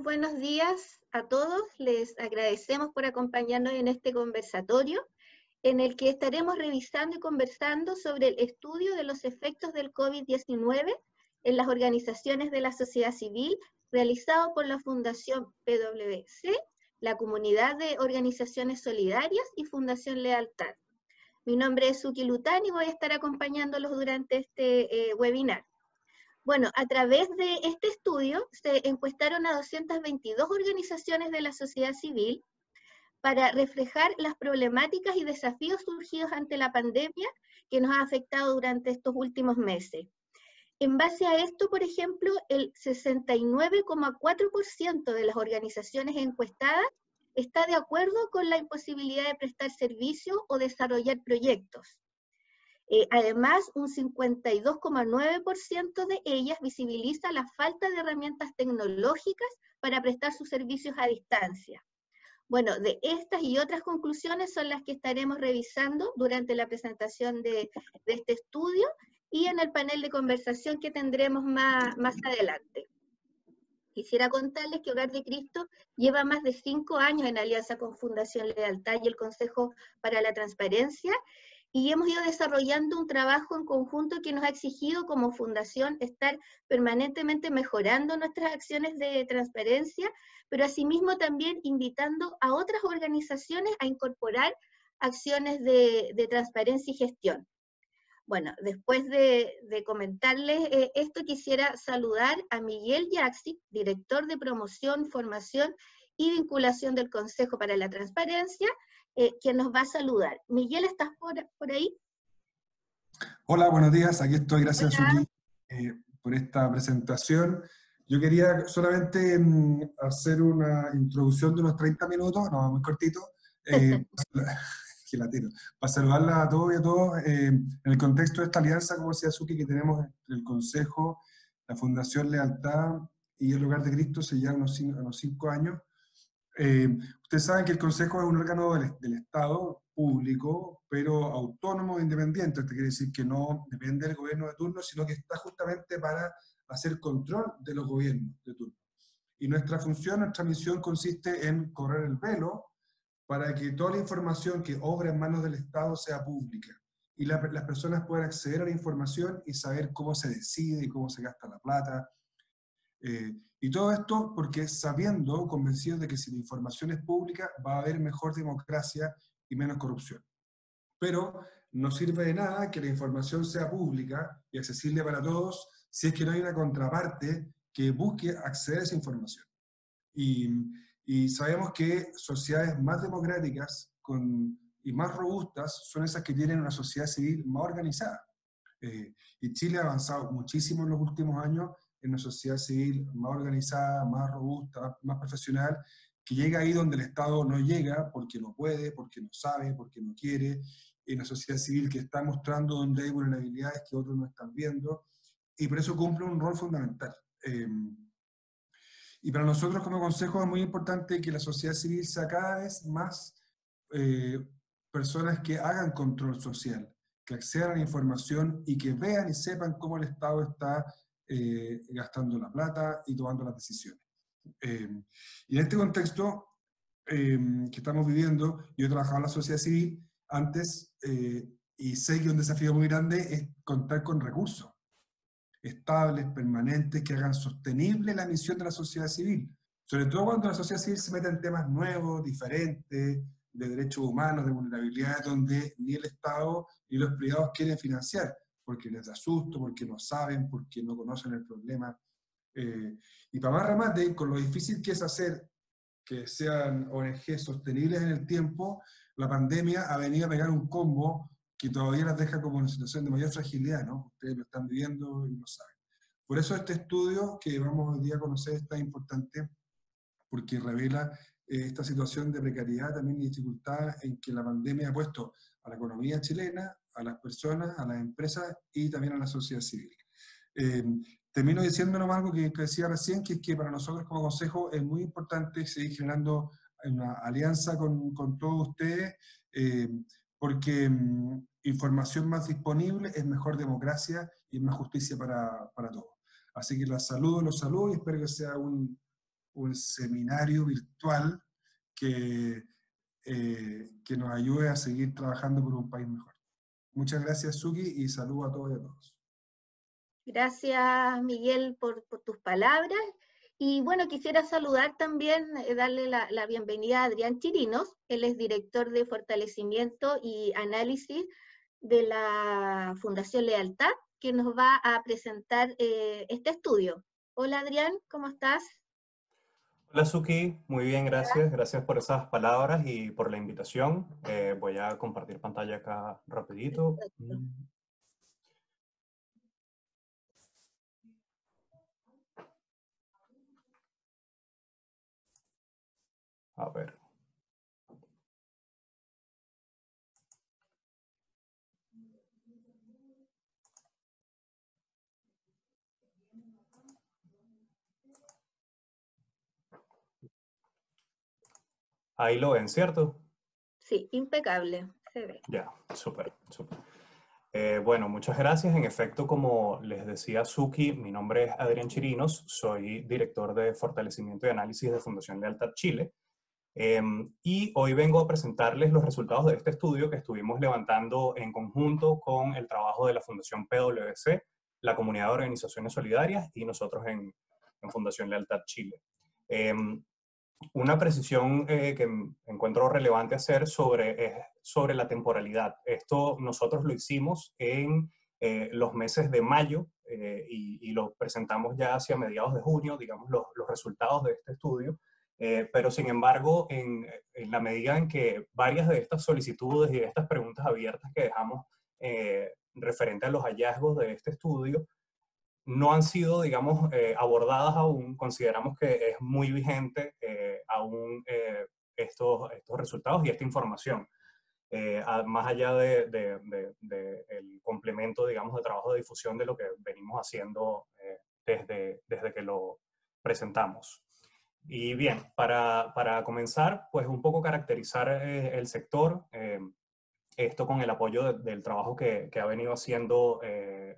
buenos días a todos. Les agradecemos por acompañarnos en este conversatorio en el que estaremos revisando y conversando sobre el estudio de los efectos del COVID-19 en las organizaciones de la sociedad civil realizado por la Fundación PwC, la Comunidad de Organizaciones Solidarias y Fundación Lealtad. Mi nombre es Suki Lután y voy a estar acompañándolos durante este webinar. Bueno, a través de este estudio se encuestaron a 222 organizaciones de la sociedad civil para reflejar las problemáticas y desafíos surgidos ante la pandemia que nos ha afectado durante estos últimos meses. En base a esto, por ejemplo, el 69,4% de las organizaciones encuestadas está de acuerdo con la imposibilidad de prestar servicios o desarrollar proyectos. Además, un 52,9% de ellas visibiliza la falta de herramientas tecnológicas para prestar sus servicios a distancia. Bueno, de estas y otras conclusiones son las que estaremos revisando durante la presentación de este estudio y en el panel de conversación que tendremos más adelante. Quisiera contarles que Hogar de Cristo lleva más de 5 años en alianza con Fundación Lealtad y el Consejo para la Transparencia, y hemos ido desarrollando un trabajo en conjunto que nos ha exigido como fundación estar permanentemente mejorando nuestras acciones de transparencia, pero asimismo también invitando a otras organizaciones a incorporar acciones de transparencia y gestión. Bueno, después de comentarles esto, quisiera saludar a Miguel Yaxi, director de Promoción, Formación y Vinculación del Consejo para la Transparencia, quien nos va a saludar. Miguel, ¿estás por ahí? Hola, buenos días. Aquí estoy. Gracias, Hola. Suki, por esta presentación. Yo quería solamente hacer una introducción de unos 30 minutos, no, muy cortito, para saludarla a todos y a todos en el contexto de esta alianza, como decía Suki, que tenemos entre el Consejo, la Fundación Lealtad y el Hogar de Cristo, hace ya unos 5 años. Ustedes saben que el Consejo es un órgano del Estado público, pero autónomo e independiente. Esto quiere decir que no depende del gobierno de turno, sino que está justamente para hacer control de los gobiernos de turno. Y nuestra función, nuestra misión consiste en correr el velo para que toda la información que obra en manos del Estado sea pública y las personas puedan acceder a la información y saber cómo se decide y cómo se gasta la plata. Y todo esto porque sabiendo, convencidos de que si la información es pública va a haber mejor democracia y menos corrupción. Pero no sirve de nada que la información sea pública y accesible para todos si es que no hay una contraparte que busque acceder a esa información. Y sabemos que sociedades más democráticas y más robustas son esas que tienen una sociedad civil más organizada. Y Chile ha avanzado muchísimo en los últimos años en una sociedad civil más organizada, más robusta, más profesional, que llega ahí donde el Estado no llega porque no puede, porque no sabe, porque no quiere, en una sociedad civil que está mostrando donde hay vulnerabilidades que otros no están viendo, y por eso cumple un rol fundamental. Y para nosotros como Consejo es muy importante que la sociedad civil sea cada vez más personas que hagan control social, que accedan a la información y que vean y sepan cómo el Estado está gastando la plata y tomando las decisiones. Y en este contexto que estamos viviendo, yo he trabajado en la sociedad civil antes y sé que un desafío muy grande es contar con recursos estables, permanentes, que hagan sostenible la misión de la sociedad civil. Sobre todo cuando la sociedad civil se mete en temas nuevos, diferentes, de derechos humanos, de vulnerabilidades, donde ni el Estado ni los privados quieren financiar, porque les da susto, porque no saben, porque no conocen el problema. Y para más remate, con lo difícil que es hacer que sean ONG sostenibles en el tiempo, la pandemia ha venido a pegar un combo que todavía las deja como en una situación de mayor fragilidad, ¿no? Ustedes lo están viviendo y lo saben. Por eso este estudio que vamos hoy día a conocer es tan importante, porque revela esta situación de precariedad también y dificultad en que la pandemia ha puesto a la economía chilena, a las personas, a las empresas y también a la sociedad civil. Termino diciéndonos algo que decía recién, que es que para nosotros como Consejo es muy importante seguir generando una alianza con todos ustedes, porque información más disponible es mejor democracia y es más justicia para todos. Así que los saludo y espero que sea un seminario virtual que nos ayude a seguir trabajando por un país mejor. Muchas gracias, Suki, y saludo a todos y a todos. Gracias, Miguel, por tus palabras. Y bueno, quisiera saludar también, darle la bienvenida a Adrián Chirinos. Él es director de fortalecimiento y análisis de la Fundación Lealtad, que nos va a presentar este estudio. Hola, Adrián, ¿cómo estás? Hola Suki, muy bien, gracias. Gracias por esas palabras y por la invitación. Voy a compartir pantalla acá rapidito. A ver. Ahí lo ven, ¿cierto? Sí, impecable, se ve. Ya, súper, súper. Bueno, muchas gracias. En efecto, como les decía Suki, mi nombre es Adrián Chirinos, soy director de fortalecimiento y análisis de Fundación Lealtad Chile. Y hoy vengo a presentarles los resultados de este estudio que estuvimos levantando en conjunto con el trabajo de la Fundación PwC, la Comunidad de Organizaciones Solidarias y nosotros en Fundación Lealtad Chile. Una precisión que encuentro relevante hacer sobre la temporalidad. Esto nosotros lo hicimos en los meses de mayo y lo presentamos ya hacia mediados de junio, digamos, los resultados de este estudio. Pero sin embargo, en la medida en que varias de estas solicitudes y de estas preguntas abiertas que dejamos referente a los hallazgos de este estudio, no han sido, digamos, abordadas aún, consideramos que es muy vigente aún estos resultados y esta información. Más allá del complemento, digamos, de trabajo de difusión de lo que venimos haciendo desde que lo presentamos. Y bien, para comenzar, pues un poco caracterizar el sector, esto con el apoyo del trabajo que ha venido haciendo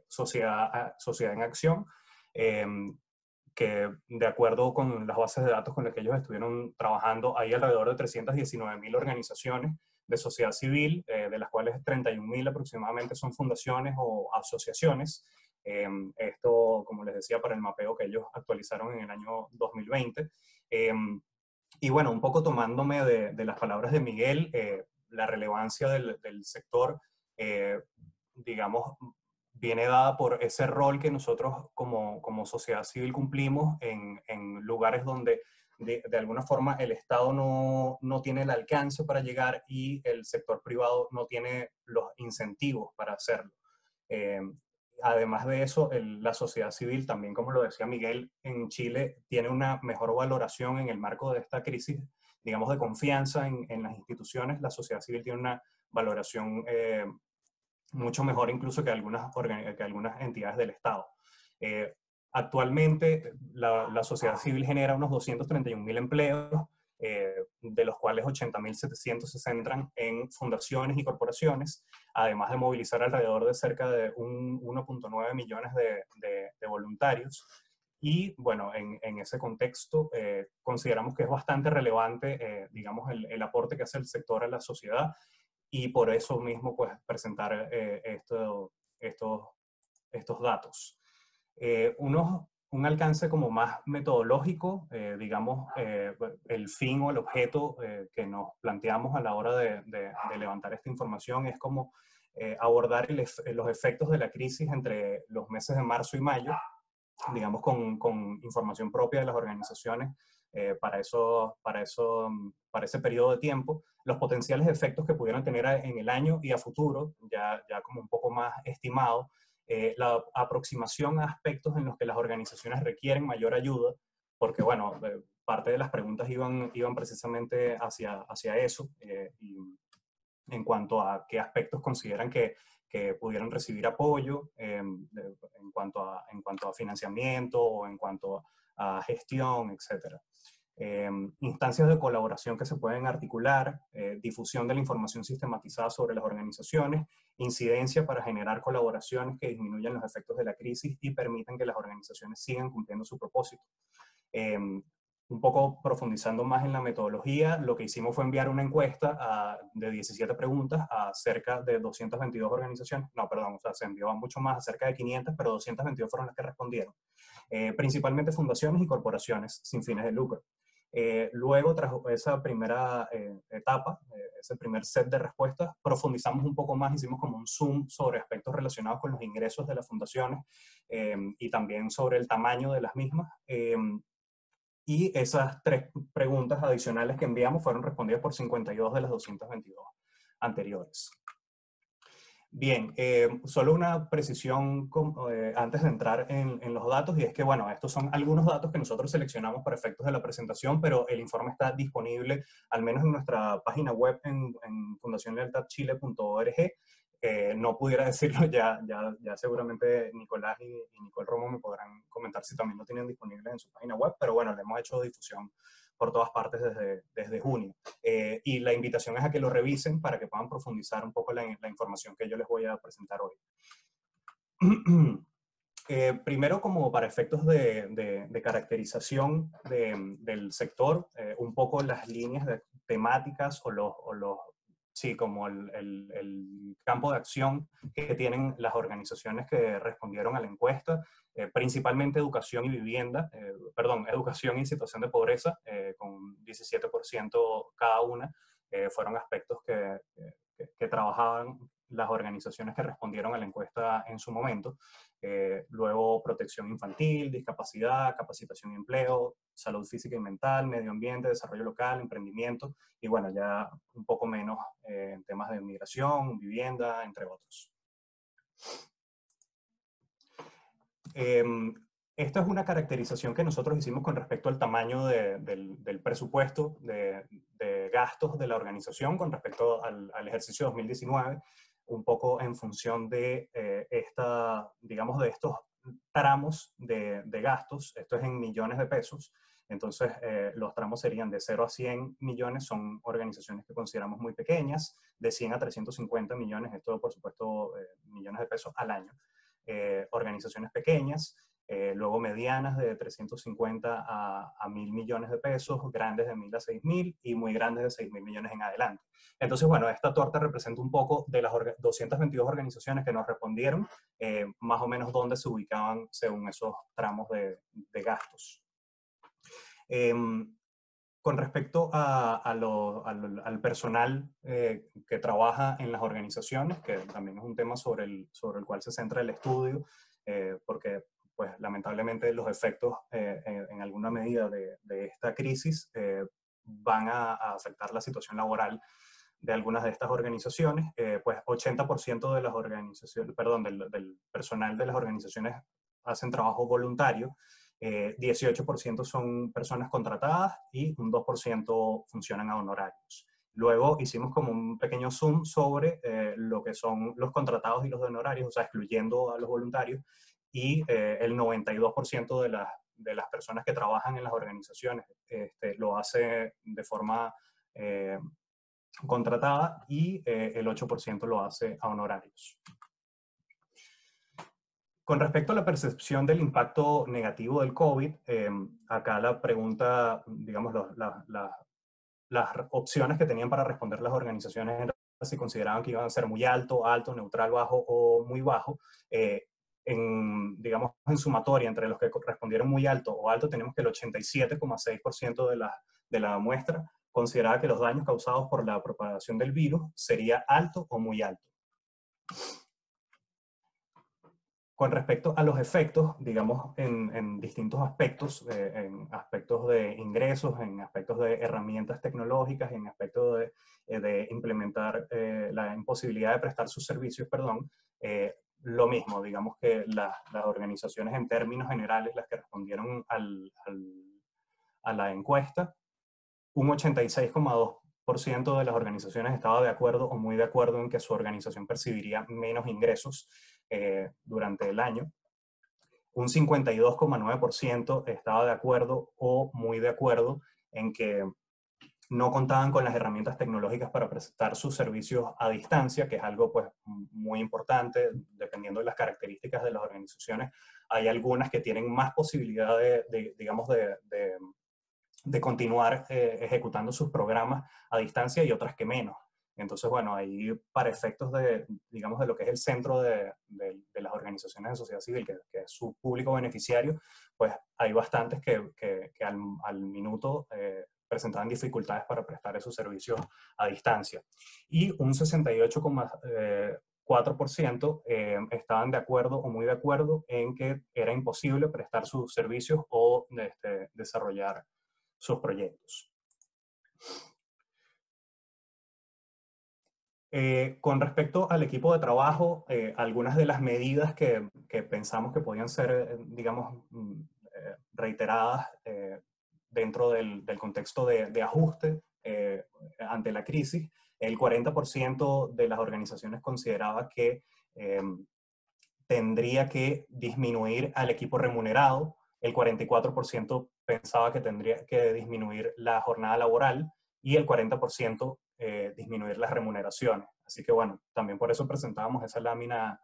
Sociedad en Acción, que de acuerdo con las bases de datos con las que ellos estuvieron trabajando, hay alrededor de 319.000 organizaciones de sociedad civil, de las cuales 31.000 aproximadamente son fundaciones o asociaciones. Esto, como les decía, para el mapeo que ellos actualizaron en el año 2020. Y bueno, un poco tomándome de las palabras de Miguel, la relevancia del sector, digamos, viene dada por ese rol que nosotros como sociedad civil cumplimos en lugares donde de alguna forma el Estado no tiene el alcance para llegar y el sector privado no tiene los incentivos para hacerlo. Además de eso, la sociedad civil, también como lo decía Miguel, en Chile tiene una mejor valoración en el marco de esta crisis, digamos, de confianza en las instituciones. La sociedad civil tiene una valoración mucho mejor incluso que algunas entidades del Estado. Actualmente, la sociedad civil genera unos 231.000 empleos, de los cuales 80.700 se centran en fundaciones y corporaciones, además de movilizar alrededor de cerca de 1.9 millones de voluntarios. Y bueno, en ese contexto consideramos que es bastante relevante, digamos, el aporte que hace el sector a la sociedad, y por eso mismo pues presentar estos datos. Un alcance como más metodológico, digamos, el fin o el objeto que nos planteamos a la hora de levantar esta información es como abordar los efectos de la crisis entre los meses de marzo y mayo, digamos, con información propia de las organizaciones para ese periodo de tiempo, los potenciales efectos que pudieran tener en el año y a futuro, ya como un poco más estimado, la aproximación a aspectos en los que las organizaciones requieren mayor ayuda, porque bueno, parte de las preguntas iban precisamente hacia eso, y en cuanto a qué aspectos consideran que pudieran recibir apoyo, en cuanto a financiamiento o en cuanto a gestión, etc. Instancias de colaboración que se pueden articular, difusión de la información sistematizada sobre las organizaciones, incidencia para generar colaboraciones que disminuyan los efectos de la crisis y permitan que las organizaciones sigan cumpliendo su propósito. un poco profundizando más en la metodología, lo que hicimos fue enviar una encuesta de 17 preguntas a cerca de 222 organizaciones. No, perdón, o sea, se envió a mucho más, a cerca de 500, pero 222 fueron las que respondieron. Principalmente fundaciones y corporaciones sin fines de lucro. Luego, tras esa primera etapa, ese primer set de respuestas, profundizamos un poco más, hicimos como un zoom sobre aspectos relacionados con los ingresos de las fundaciones y también sobre el tamaño de las mismas. Y esas 3 preguntas adicionales que enviamos fueron respondidas por 52 de las 222 anteriores. Bien, solo una precisión antes de entrar en los datos, y es que, bueno, estos son algunos datos que nosotros seleccionamos para efectos de la presentación, pero el informe está disponible, al menos en nuestra página web en fundacionlealtadchile.org. No pudiera decirlo, ya seguramente Nicolás y Nicole Romo me podrán comentar si también lo tienen disponible en su página web, pero bueno, le hemos hecho difusión por todas partes desde junio. Y la invitación es a que lo revisen para que puedan profundizar un poco la información que yo les voy a presentar hoy. Primero, como para efectos de caracterización del sector, un poco las líneas temáticas sí, como el campo de acción que tienen las organizaciones que respondieron a la encuesta, principalmente educación y vivienda, educación y situación de pobreza, con 17% cada una, fueron aspectos que trabajaban las organizaciones que respondieron a la encuesta en su momento. Luego protección infantil, discapacidad, capacitación y empleo, salud física y mental, medio ambiente, desarrollo local, emprendimiento, y bueno, ya un poco menos en temas de migración, vivienda, entre otros. Esta es una caracterización que nosotros hicimos con respecto al tamaño del presupuesto de gastos de la organización con respecto al ejercicio 2019, un poco en función de digamos, de estos tramos de gastos. Esto es en millones de pesos. Entonces, los tramos serían de 0 a 100 millones, son organizaciones que consideramos muy pequeñas, de 100 a 350 millones, esto por supuesto millones de pesos al año. Organizaciones pequeñas, luego medianas de 350 a 1.000 millones de pesos, grandes de 1.000 a 6.000 y muy grandes de 6.000 millones en adelante. Entonces, bueno, esta torta representa un poco de las 222 organizaciones que nos respondieron, más o menos dónde se ubicaban según esos tramos de gastos. Con respecto al personal que trabaja en las organizaciones, que también es un tema sobre el cual se centra el estudio, porque pues, lamentablemente los efectos en alguna medida de esta crisis van a afectar la situación laboral de algunas de estas organizaciones. Pues 80% de las organizaciones, perdón, del personal de las organizaciones hacen trabajo voluntario. 18% son personas contratadas y un 2% funcionan a honorarios. Luego hicimos como un pequeño zoom sobre lo que son los contratados y los de honorarios, o sea, excluyendo a los voluntarios, y el 92% de las personas que trabajan en las organizaciones lo hace de forma contratada y el 8% lo hace a honorarios. Con respecto a la percepción del impacto negativo del COVID, acá la pregunta, digamos, las opciones que tenían para responder las organizaciones eran si consideraban que iban a ser muy alto, neutral, bajo o muy bajo. Digamos, en sumatoria, entre los que respondieron muy alto o alto, tenemos que el 87,6% de la muestra consideraba que los daños causados por la propagación del virus sería alto o muy alto. Con respecto a los efectos, digamos, en distintos aspectos, en aspectos de ingresos, en aspectos de herramientas tecnológicas, en aspectos de implementar la imposibilidad de prestar sus servicios, perdón, lo mismo, digamos que las organizaciones en términos generales, las que respondieron a la encuesta, un 86,2% de las organizaciones estaba de acuerdo o muy de acuerdo en que su organización percibiría menos ingresos durante el año. Un 52,9% estaba de acuerdo o muy de acuerdo en que no contaban con las herramientas tecnológicas para prestar sus servicios a distancia, que es algo pues, muy importante, dependiendo de las características de las organizaciones. Hay algunas que tienen más posibilidad digamos, de continuar ejecutando sus programas a distancia y otras que menos. Entonces, bueno, ahí para efectos de, digamos, de lo que es el centro de las organizaciones de sociedad civil, que es su público beneficiario, pues hay bastantes que al minuto presentaban dificultades para prestar esos servicios a distancia. Y un 68,4% estaban de acuerdo o muy de acuerdo en que era imposible prestar sus servicios o desarrollar sus proyectos. Con respecto al equipo de trabajo, algunas de las medidas que pensamos que podían ser, digamos, reiteradas dentro del contexto de ajuste ante la crisis, el 40% de las organizaciones consideraba que tendría que disminuir al equipo remunerado, el 44% pensaba que tendría que disminuir la jornada laboral y el 40% disminuir las remuneraciones. Así que bueno, también por eso presentábamos esa lámina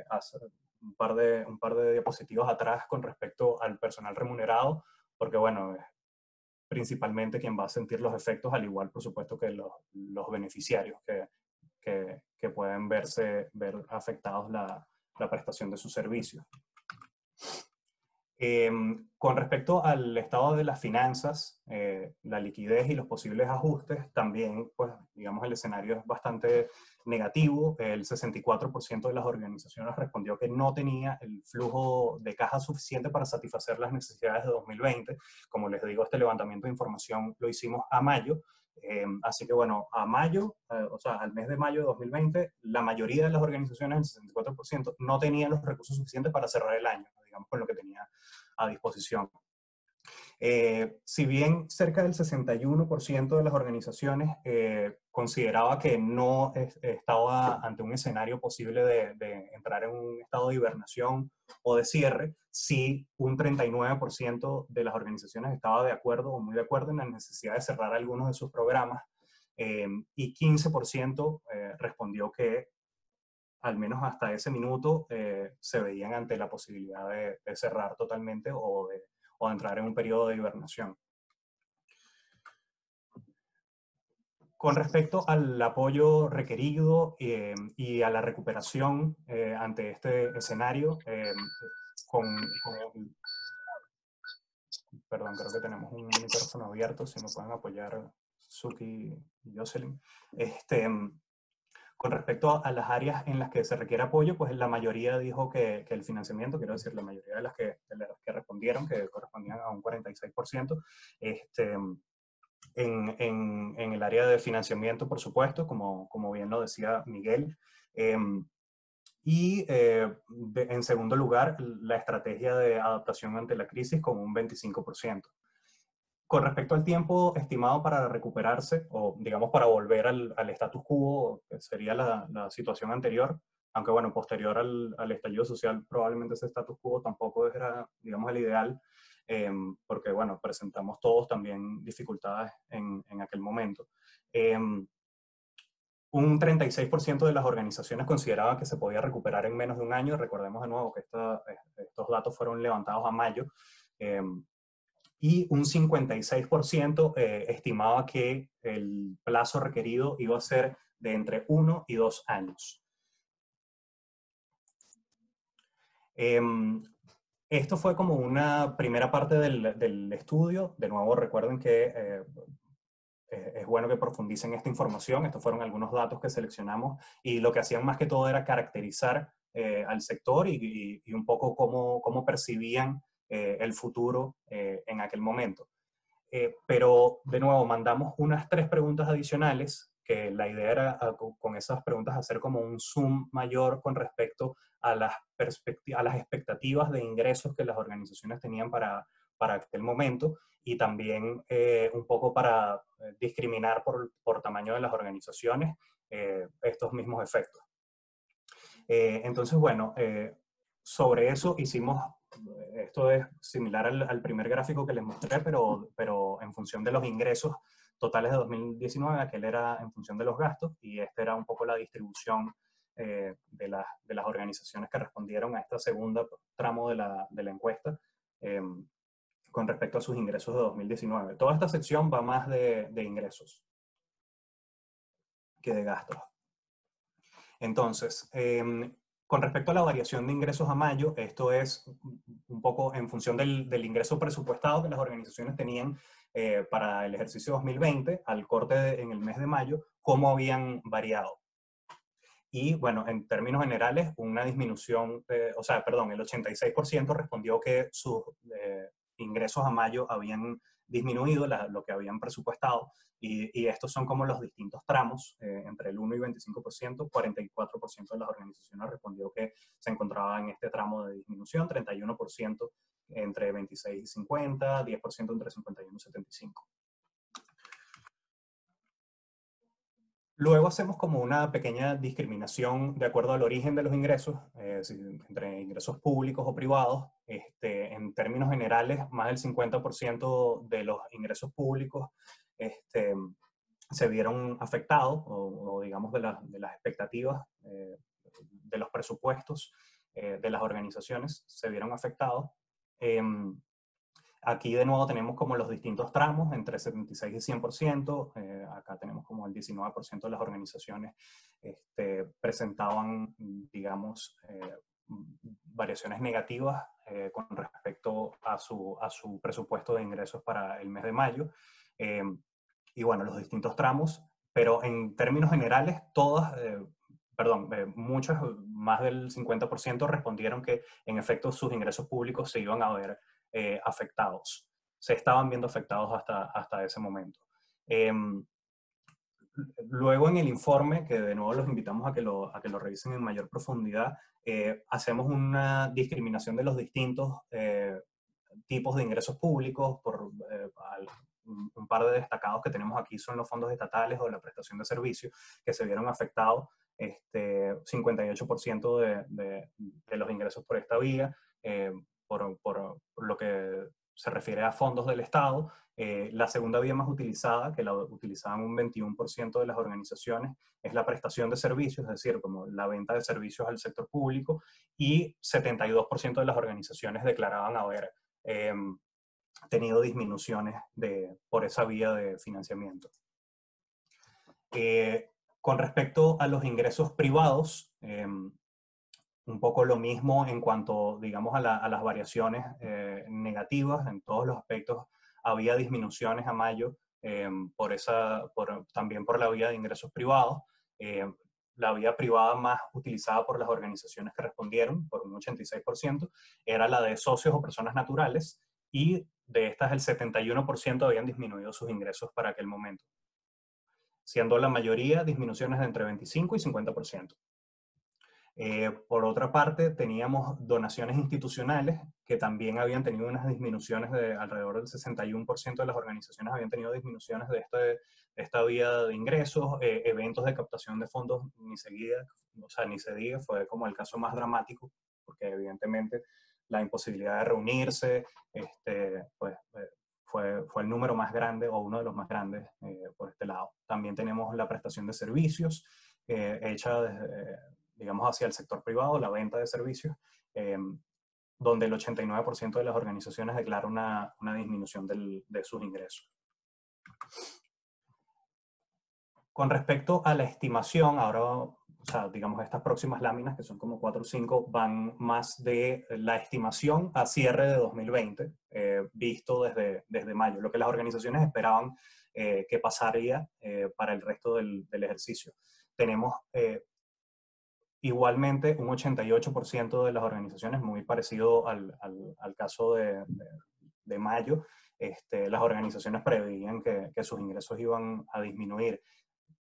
hace un par de diapositivas atrás con respecto al personal remunerado, porque bueno, principalmente quien va a sentir los efectos, al igual por supuesto que los beneficiarios que pueden ver afectados la prestación de sus servicios. Con respecto al estado de las finanzas, la liquidez y los posibles ajustes, también, pues, digamos, el escenario es bastante negativo. El 64% de las organizaciones respondió que no tenía el flujo de caja suficiente para satisfacer las necesidades de 2020. Como les digo, este levantamiento de información lo hicimos a mayo. Así que bueno, a mayo, o sea, al mes de mayo de 2020, la mayoría de las organizaciones, el 64%, no tenían los recursos suficientes para cerrar el año, digamos, con lo que tenía a disposición. Si bien cerca del 61% de las organizaciones consideraba que no estaba ante un escenario posible de entrar en un estado de hibernación o de cierre, sí un 39% de las organizaciones estaba de acuerdo o muy de acuerdo en la necesidad de cerrar algunos de sus programas y 15% respondió que al menos hasta ese minuto se veían ante la posibilidad de cerrar totalmente o de entrar en un periodo de hibernación. Con respecto al apoyo requerido y a la recuperación ante este escenario, perdón, creo que tenemos un micrófono abierto, si me pueden apoyar Suki y Jocelyn. Con respecto a las áreas en las que se requiere apoyo, pues la mayoría dijo que el financiamiento, quiero decir, la mayoría de las que respondieron, que correspondían a un 46%, en el área de financiamiento, por supuesto, como bien lo decía Miguel. Y en segundo lugar, la estrategia de adaptación ante la crisis con un 25%. Con respecto al tiempo estimado para recuperarse, o digamos para volver al status quo, que sería la situación anterior, aunque bueno, posterior al estallido social, probablemente ese status quo tampoco era, digamos, el ideal, porque bueno, presentamos todos también dificultades en aquel momento. Un 36% de las organizaciones consideraban que se podía recuperar en menos de un año. Recordemos de nuevo que estos datos fueron levantados a mayo. Y un 56% estimaba que el plazo requerido iba a ser de entre 1 y 2 años. Esto fue como una primera parte del estudio. De nuevo, recuerden que es bueno que profundicen esta información. Estos fueron algunos datos que seleccionamos y lo que hacían más que todo era caracterizar al sector y un poco cómo percibían el futuro en aquel momento. Pero, de nuevo, mandamos unas 3 preguntas adicionales, que la idea era con esas preguntas hacer como un zoom mayor con respecto a las expectativas de ingresos que las organizaciones tenían para aquel momento y también un poco para discriminar por tamaño de las organizaciones estos mismos efectos. Entonces, bueno, sobre eso hicimos, esto es similar al primer gráfico que les mostré, pero en función de los ingresos totales de 2019, aquel era en función de los gastos, y esta era un poco la distribución de las organizaciones que respondieron a esta segunda tramo de la encuesta. con respecto a sus ingresos de 2019. Toda esta sección va más de ingresos que de gastos. Entonces, con respecto a la variación de ingresos a mayo, esto es un poco en función del ingreso presupuestado que las organizaciones tenían para el ejercicio 2020, al corte en el mes de mayo, cómo habían variado. Y bueno, en términos generales, una disminución, el 86% respondió que sus ingresos a mayo habían disminuido lo que habían presupuestado, y estos son como los distintos tramos, entre el 1 y 25%, 44% de las organizaciones respondió que se encontraba en este tramo de disminución, 31% entre 26 y 50, 10% entre 51 y 75. Luego hacemos como una pequeña discriminación de acuerdo al origen de los ingresos, entre ingresos públicos o privados. En términos generales, más del 50% de los ingresos públicos se vieron afectados, o digamos de las expectativas de los presupuestos de las organizaciones se vieron afectados. Aquí de nuevo tenemos como los distintos tramos, entre 76 y 100%. Acá tenemos como el 19% de las organizaciones presentaban, digamos, variaciones negativas con respecto a su presupuesto de ingresos para el mes de mayo. Y bueno, los distintos tramos, pero en términos generales, muchas, más del 50% respondieron que en efecto sus ingresos públicos se iban a ver afectados. Se estaban viendo afectados hasta ese momento. Luego en el informe, que de nuevo los invitamos a que lo revisen en mayor profundidad, hacemos una discriminación de los distintos tipos de ingresos públicos. Un par de destacados que tenemos aquí son los fondos estatales o la prestación de servicios, que se vieron afectados 58% de los ingresos por esta vía, por lo que se refiere a fondos del Estado. La segunda vía más utilizada, que la utilizaban un 21% de las organizaciones, es la prestación de servicios, es decir, como la venta de servicios al sector público, y 72% de las organizaciones declaraban haber tenido disminuciones por esa vía de financiamiento. Con respecto a los ingresos privados, un poco lo mismo en cuanto, digamos, a las variaciones negativas. En todos los aspectos había disminuciones a mayo, también por la vía de ingresos privados. La vía privada más utilizada por las organizaciones que respondieron, por un 86%, era la de socios o personas naturales, y de estas el 71% habían disminuido sus ingresos para aquel momento, siendo la mayoría disminuciones de entre 25 y 50%. Por otra parte, teníamos donaciones institucionales que también habían tenido unas disminuciones de alrededor del 61% de las organizaciones habían tenido disminuciones de esta vía de ingresos. Eventos de captación de fondos ni se diga, fue como el caso más dramático, porque evidentemente la imposibilidad de reunirse fue el número más grande, o uno de los más grandes por este lado. También tenemos la prestación de servicios hecha desde, digamos, hacia el sector privado, la venta de servicios, donde el 89% de las organizaciones declara una disminución de sus ingresos. Con respecto a la estimación, ahora, digamos, estas próximas láminas, que son como 4 o 5, van más de la estimación a cierre de 2020, visto desde mayo, lo que las organizaciones esperaban que pasaría para el resto del ejercicio. Tenemos igualmente un 88% de las organizaciones, muy parecido al caso de mayo. Las organizaciones preveían que sus ingresos iban a disminuir,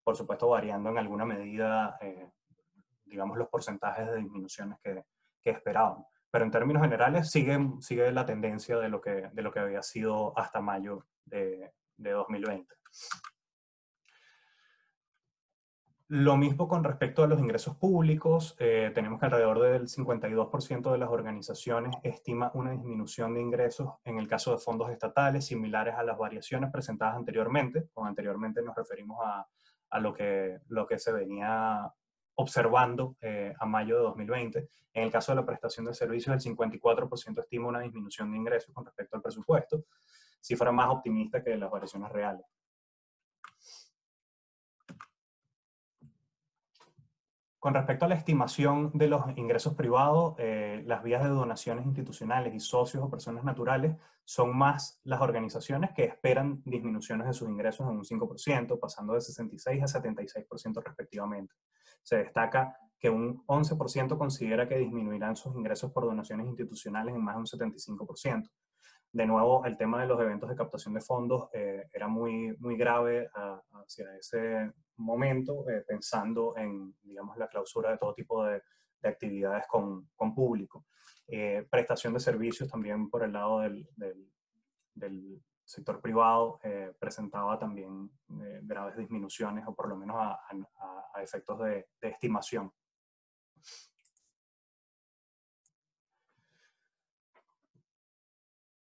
por supuesto variando en alguna medida, digamos, los porcentajes de disminuciones que esperaban. Pero en términos generales sigue la tendencia de lo que había sido hasta mayo de 2020. Lo mismo con respecto a los ingresos públicos. Tenemos que alrededor del 52% de las organizaciones estima una disminución de ingresos en el caso de fondos estatales, similares a las variaciones presentadas anteriormente. Con anteriormente nos referimos a lo que se venía observando a mayo de 2020. En el caso de la prestación de servicios, el 54% estima una disminución de ingresos con respecto al presupuesto, cifra más optimista que las variaciones reales. Con respecto a la estimación de los ingresos privados, las vías de donaciones institucionales y socios o personas naturales son más las organizaciones que esperan disminuciones de sus ingresos en un 5%, pasando de 66 a 76% respectivamente. Se destaca que un 11% considera que disminuirán sus ingresos por donaciones institucionales en más de un 75%. De nuevo, el tema de los eventos de captación de fondos era muy grave hacia ese momento, pensando en, digamos, la clausura de todo tipo de actividades con público. Prestación de servicios también por el lado del sector privado presentaba también graves disminuciones, o por lo menos a efectos de estimación.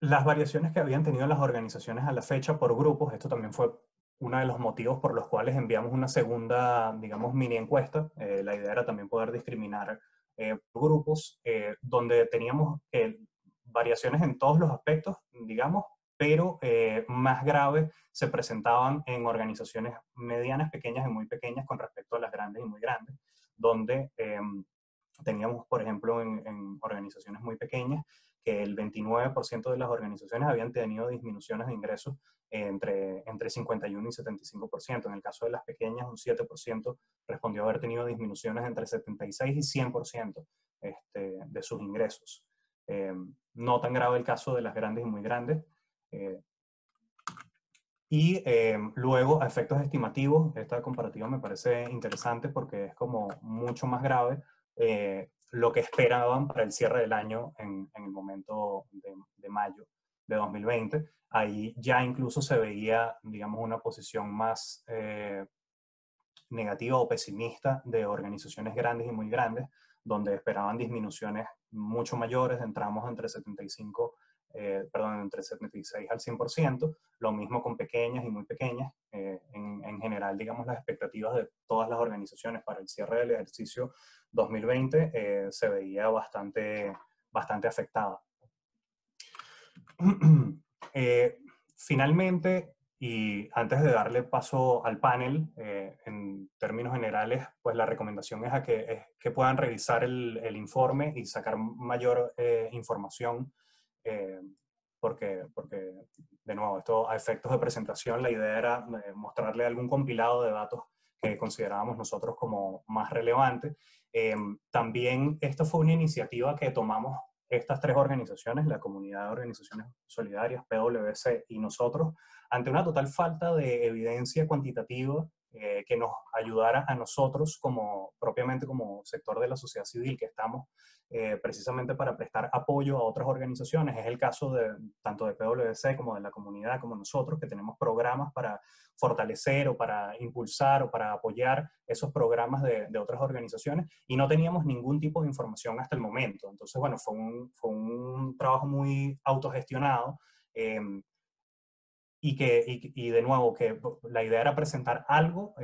Las variaciones que habían tenido las organizaciones a la fecha por grupos, esto también fue uno de los motivos por los cuales enviamos una segunda, digamos, mini encuesta. La idea era también poder discriminar por grupos, donde teníamos variaciones en todos los aspectos, digamos, pero más graves se presentaban en organizaciones medianas, pequeñas y muy pequeñas con respecto a las grandes y muy grandes, donde teníamos, por ejemplo, en organizaciones muy pequeñas, que el 29% de las organizaciones habían tenido disminuciones de ingresos entre 51 y 75%. En el caso de las pequeñas, un 7% respondió haber tenido disminuciones entre 76 y 100% de sus ingresos. No tan grave el caso de las grandes y muy grandes. Luego, a efectos estimativos, esta comparativa me parece interesante porque es como mucho más grave lo que esperaban para el cierre del año en el momento de mayo de 2020. Ahí ya incluso se veía, digamos, una posición más negativa o pesimista de organizaciones grandes y muy grandes, donde esperaban disminuciones mucho mayores, entramos entre 76 al 100%, lo mismo con pequeñas y muy pequeñas. En general, digamos, las expectativas de todas las organizaciones para el cierre del ejercicio 2020 se veía bastante afectada. Finalmente, y antes de darle paso al panel, en términos generales, pues la recomendación es que puedan revisar el informe y sacar mayor información, porque, de nuevo, esto a efectos de presentación, la idea era mostrarle algún compilado de datos que considerábamos nosotros como más relevante. También esta fue una iniciativa que tomamos estas tres organizaciones, la Comunidad de Organizaciones Solidarias, PwC y nosotros, ante una total falta de evidencia cuantitativa que nos ayudara a nosotros propiamente como sector de la sociedad civil, que estamos precisamente para prestar apoyo a otras organizaciones. Es el caso tanto de PwC como de la comunidad, como nosotros, que tenemos programas para fortalecer o para impulsar o para apoyar esos programas de otras organizaciones, y no teníamos ningún tipo de información hasta el momento. Entonces, bueno, fue un trabajo muy autogestionado, y de nuevo, que la idea era presentar algo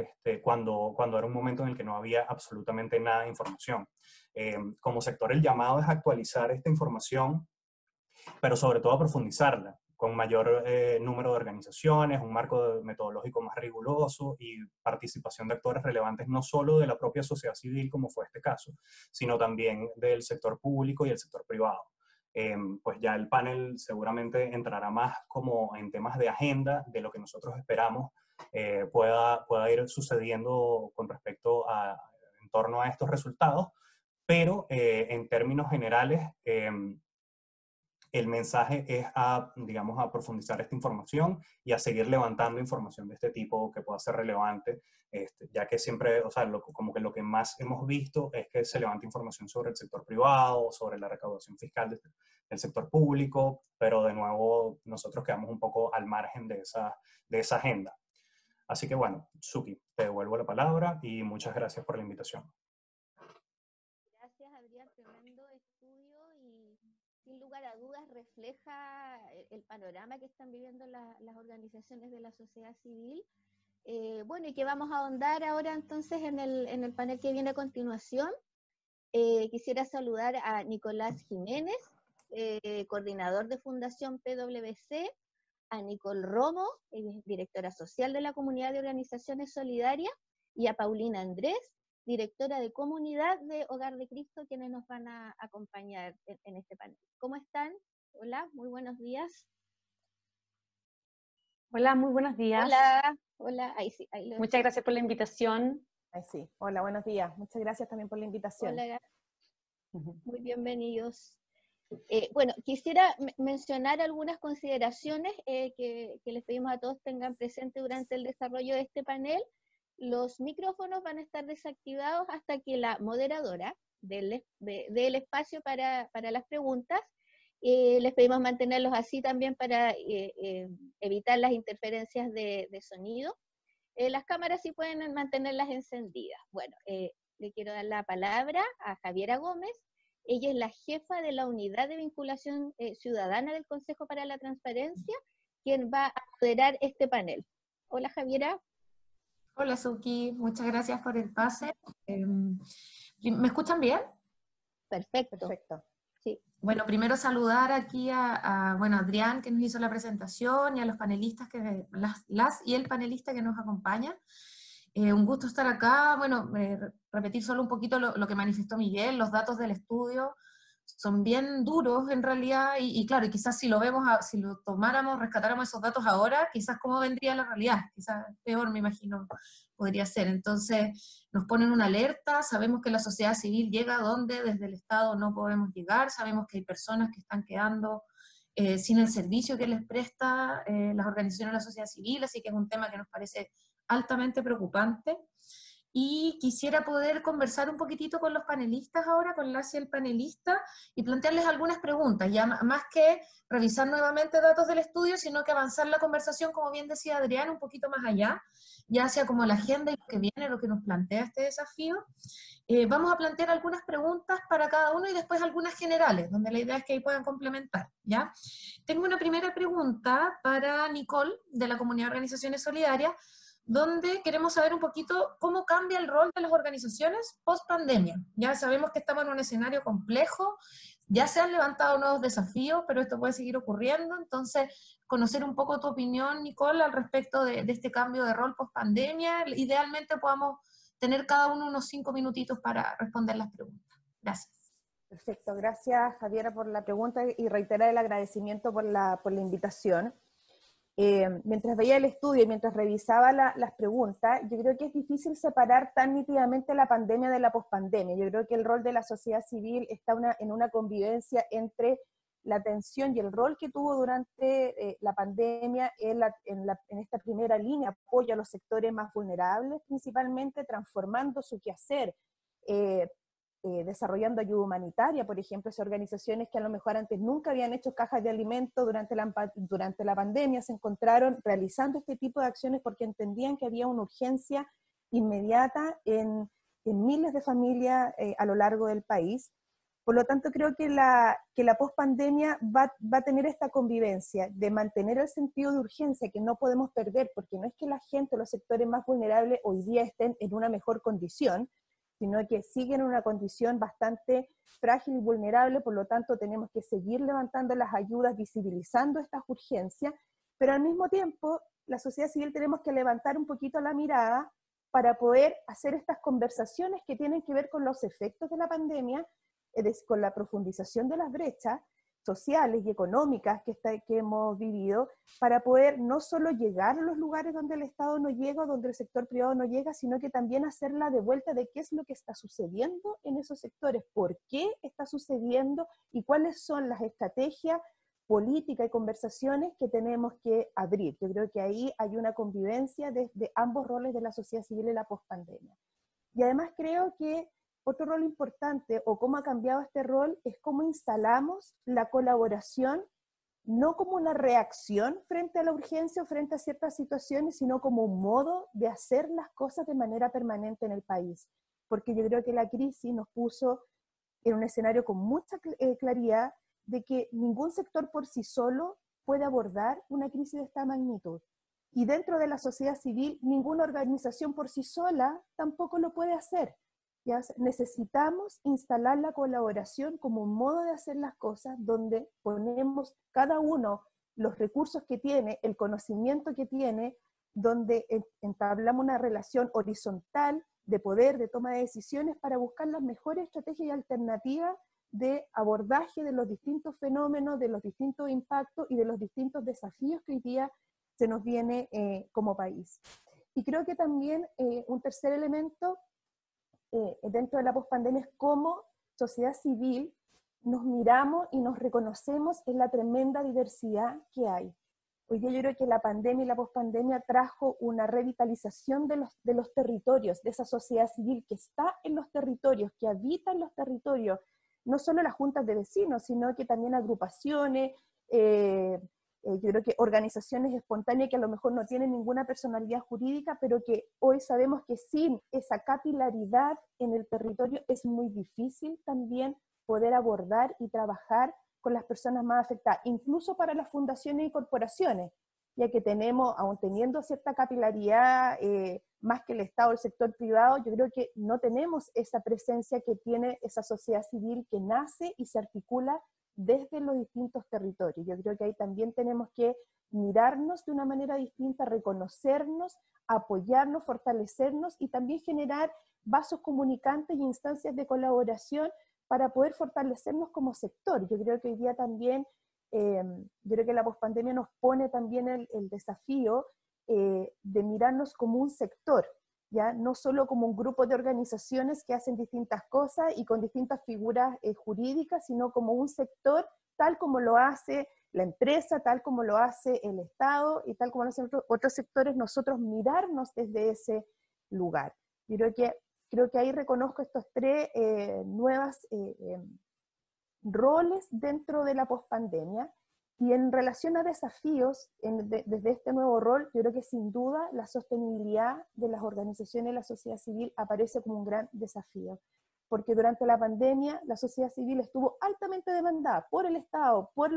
cuando era un momento en el que no había absolutamente nada de información. Como sector, el llamado es actualizar esta información, pero sobre todo a profundizarla, con mayor número de organizaciones, un marco metodológico más riguroso y participación de actores relevantes no solo de la propia sociedad civil, como fue este caso, sino también del sector público y el sector privado. Pues ya el panel seguramente entrará más como en temas de agenda, de lo que nosotros esperamos pueda ir sucediendo con respecto en torno a estos resultados, pero en términos generales, el mensaje es digamos, a profundizar esta información y a seguir levantando información de este tipo que pueda ser relevante, ya que siempre, o sea, como que lo que más hemos visto es que se levanta información sobre el sector privado, sobre la recaudación fiscal del sector público, pero de nuevo nosotros quedamos un poco al margen de esa agenda. Así que bueno, Suki, te devuelvo la palabra y muchas gracias por la invitación. Gracias, Adrián, tremendo estudio y sin lugar a dudas refleja el panorama que están viviendo las organizaciones de la sociedad civil. Bueno, y que vamos a ahondar ahora entonces en el panel que viene a continuación. Quisiera saludar a Nicolás Jiménez, coordinador de Fundación PwC, a Nicole Romo, directora social de la Comunidad de Organizaciones Solidarias, y a Paulina Andrés, directora de Comunidad de Hogar de Cristo, quienes nos van a acompañar en este panel. ¿Cómo están? Hola, muy buenos días. Hola, muy buenos días. Hola, hola, ahí sí. Ahí Muchas gracias por la invitación. Ahí sí. Hola, buenos días. Muchas gracias también por la invitación. Hola, muy bienvenidos. Bueno, quisiera mencionar algunas consideraciones que les pedimos a todos tengan presente durante el desarrollo de este panel. Los micrófonos van a estar desactivados hasta que la moderadora dé el espacio para las preguntas. Les pedimos mantenerlos así también para evitar las interferencias de sonido. Las cámaras sí pueden mantenerlas encendidas. Bueno, le quiero dar la palabra a Javiera Gómez. Ella es la jefa de la Unidad de Vinculación Ciudadana del Consejo para la Transparencia, quien va a moderar este panel. Hola, Javiera. Hola, Suki. Muchas gracias por el pase. ¿Me escuchan bien? Perfecto. Perfecto. Sí. Bueno, primero saludar aquí a Adrián, que nos hizo la presentación, y a los panelistas, y el panelista que nos acompaña. Un gusto estar acá. Bueno, repetir solo un poquito lo que manifestó Miguel. Los datos del estudio son bien duros en realidad, y claro, y quizás si lo vemos, si lo tomáramos, rescatáramos esos datos ahora, quizás cómo vendría la realidad, quizás peor, me imagino, podría ser. Entonces nos ponen una alerta, sabemos que la sociedad civil llega a donde desde el Estado no podemos llegar, sabemos que hay personas que están quedando sin el servicio que les presta las organizaciones de la sociedad civil, así que es un tema que nos parece altamente preocupante. Y quisiera poder conversar un poquitito con los panelistas ahora, con la y el panelista, y plantearles algunas preguntas, ya más que revisar nuevamente datos del estudio, sino que avanzar la conversación, como bien decía Adrián, un poquito más allá, ya hacia como la agenda y lo que viene, lo que nos plantea este desafío. Vamos a plantear algunas preguntas para cada uno y después algunas generales, donde la idea es que ahí puedan complementar, ¿ya? Tengo una primera pregunta para Nicole, de la Comunidad de Organizaciones Solidarias, donde queremos saber un poquito cómo cambia el rol de las organizaciones post-pandemia. Ya sabemos que estamos en un escenario complejo, ya se han levantado nuevos desafíos, pero esto puede seguir ocurriendo, entonces conocer un poco tu opinión, Nicole, al respecto de este cambio de rol post-pandemia. Idealmente podamos tener cada uno unos 5 minutitos para responder las preguntas. Gracias. Perfecto, gracias Javiera por la pregunta y reiterar el agradecimiento por la invitación. Mientras veía el estudio y mientras revisaba las preguntas, yo creo que es difícil separar tan nítidamente la pandemia de la pospandemia. Yo creo que el rol de la sociedad civil está en una convivencia entre la atención y el rol que tuvo durante la pandemia en esta primera línea, apoyo a los sectores más vulnerables, principalmente transformando su quehacer, desarrollando ayuda humanitaria, por ejemplo, esas organizaciones que a lo mejor antes nunca habían hecho cajas de alimentos durante la pandemia, se encontraron realizando este tipo de acciones porque entendían que había una urgencia inmediata en miles de familias a lo largo del país. Por lo tanto, creo que la pospandemia va a tener esta convivencia de mantener el sentido de urgencia que no podemos perder, porque no es que la gente, los sectores más vulnerables hoy día estén en una mejor condición, sino que siguen en una condición bastante frágil y vulnerable, por lo tanto tenemos que seguir levantando las ayudas, visibilizando estas urgencias, pero al mismo tiempo la sociedad civil tenemos que levantar un poquito la mirada para poder hacer estas conversaciones que tienen que ver con los efectos de la pandemia, con la profundización de las brechas sociales y económicas que hemos vivido, para poder no solo llegar a los lugares donde el Estado no llega, donde el sector privado no llega, sino que también hacer la devuelta de qué es lo que está sucediendo en esos sectores, por qué está sucediendo y cuáles son las estrategias políticas y conversaciones que tenemos que abrir. Yo creo que ahí hay una convivencia de ambos roles de la sociedad civil en la pospandemia. Y además creo que otro rol importante, o cómo ha cambiado este rol, es cómo instalamos la colaboración, no como una reacción frente a la urgencia o frente a ciertas situaciones, sino como un modo de hacer las cosas de manera permanente en el país. Porque yo creo que la crisis nos puso en un escenario con mucha claridad de que ningún sector por sí solo puede abordar una crisis de esta magnitud. Y dentro de la sociedad civil, ninguna organización por sí sola tampoco lo puede hacer. ¿Ya? Necesitamos instalar la colaboración como un modo de hacer las cosas, donde ponemos cada uno los recursos que tiene, el conocimiento que tiene, donde entablamos una relación horizontal de poder, de toma de decisiones, para buscar las mejores estrategias y alternativas de abordaje de los distintos fenómenos, de los distintos impactos y de los distintos desafíos que hoy día se nos viene como país. Y creo que también un tercer elemento dentro de la pospandemia es cómo sociedad civil nos miramos y nos reconocemos en la tremenda diversidad que hay. Hoy día yo creo que la pandemia y la pospandemia trajo una revitalización de los territorios, de esa sociedad civil que está en los territorios, que habita en los territorios, no solo las juntas de vecinos, sino que también agrupaciones, yo creo que organizaciones espontáneas que a lo mejor no tienen ninguna personalidad jurídica, pero que hoy sabemos que sin esa capilaridad en el territorio es muy difícil también poder abordar y trabajar con las personas más afectadas, incluso para las fundaciones y corporaciones, ya que tenemos, aún teniendo cierta capilaridad, más que el Estado o el sector privado, yo creo que no tenemos esa presencia que tiene esa sociedad civil que nace y se articula desde los distintos territorios. Yo creo que ahí también tenemos que mirarnos de una manera distinta, reconocernos, apoyarnos, fortalecernos y también generar vasos comunicantes y instancias de colaboración para poder fortalecernos como sector. Yo creo que hoy día también, yo creo que la pospandemia nos pone también el desafío de mirarnos como un sector, ¿ya? No solo como un grupo de organizaciones que hacen distintas cosas y con distintas figuras jurídicas, sino como un sector tal como lo hace la empresa, tal como lo hace el Estado y tal como lo hacen otros sectores, nosotros mirarnos desde ese lugar. Yo creo que ahí reconozco estos tres nuevos roles dentro de la pospandemia. Y en relación a desafíos, desde este nuevo rol, yo creo que sin duda la sostenibilidad de las organizaciones de la sociedad civil aparece como un gran desafío. Porque durante la pandemia la sociedad civil estuvo altamente demandada por el Estado, por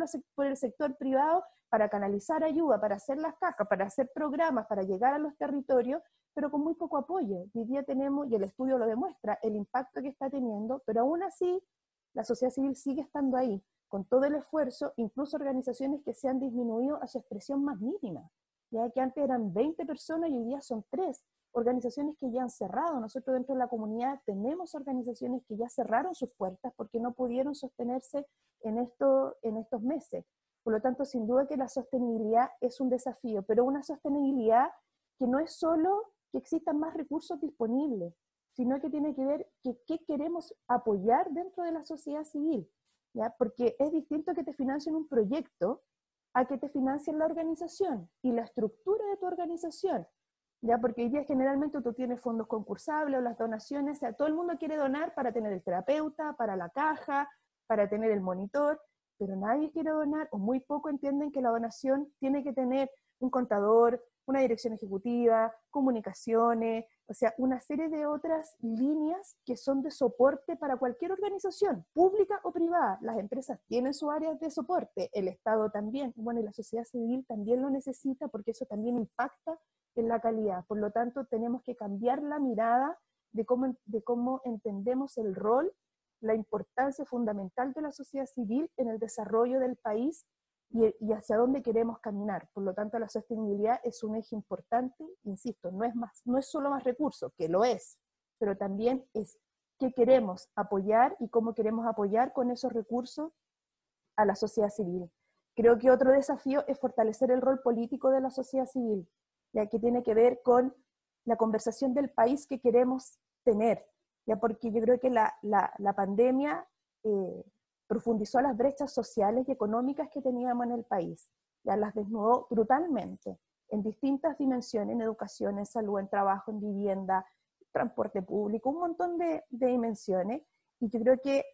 el sector privado, para canalizar ayuda, para hacer las cajas, para hacer programas, para llegar a los territorios, pero con muy poco apoyo. Hoy día tenemos, y el estudio lo demuestra, el impacto que está teniendo, pero aún así la sociedad civil sigue estando ahí, con todo el esfuerzo, incluso organizaciones que se han disminuido a su expresión más mínima, ya que antes eran 20 personas y hoy día son 3, organizaciones que ya han cerrado. Nosotros dentro de la comunidad tenemos organizaciones que ya cerraron sus puertas porque no pudieron sostenerse en estos meses. Por lo tanto, sin duda que la sostenibilidad es un desafío, pero una sostenibilidad que no es solo que existan más recursos disponibles, sino que tiene que ver que qué queremos apoyar dentro de la sociedad civil, ¿ya? Porque es distinto que te financien un proyecto a que te financien la organización y la estructura de tu organización, ¿ya? Porque hoy día generalmente tú tienes fondos concursables o las donaciones, o sea, todo el mundo quiere donar para tener el terapeuta, para la caja, para tener el monitor, pero nadie quiere donar, o muy poco entienden que la donación tiene que tener un contador, una dirección ejecutiva, comunicaciones, o sea, una serie de otras líneas que son de soporte para cualquier organización, pública o privada. Las empresas tienen sus áreas de soporte, el Estado también, bueno, y la sociedad civil también lo necesita porque eso también impacta en la calidad. Por lo tanto, tenemos que cambiar la mirada de cómo entendemos el rol, la importancia fundamental de la sociedad civil en el desarrollo del país y hacia dónde queremos caminar. Por lo tanto, la sostenibilidad es un eje importante, insisto, no es solo más recursos, que lo es, pero también es qué queremos apoyar y cómo queremos apoyar con esos recursos a la sociedad civil. Creo que otro desafío es fortalecer el rol político de la sociedad civil, ya que tiene que ver con la conversación del país que queremos tener, ya porque yo creo que la pandemia profundizó las brechas sociales y económicas que teníamos en el país, ya las desnudó brutalmente en distintas dimensiones, en educación, en salud, en trabajo, en vivienda, transporte público, un montón de dimensiones, y yo creo que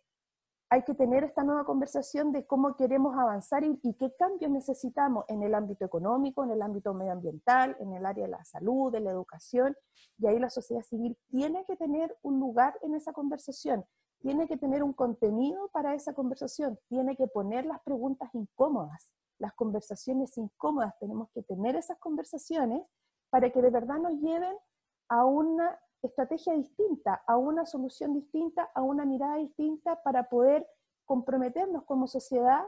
hay que tener esta nueva conversación de cómo queremos avanzar y qué cambios necesitamos en el ámbito económico, en el ámbito medioambiental, en el área de la salud, de la educación, y ahí la sociedad civil tiene que tener un lugar en esa conversación, tiene que tener un contenido para esa conversación, tiene que poner las preguntas incómodas, las conversaciones incómodas, tenemos que tener esas conversaciones para que de verdad nos lleven a una estrategia distinta, a una solución distinta, a una mirada distinta para poder comprometernos como sociedad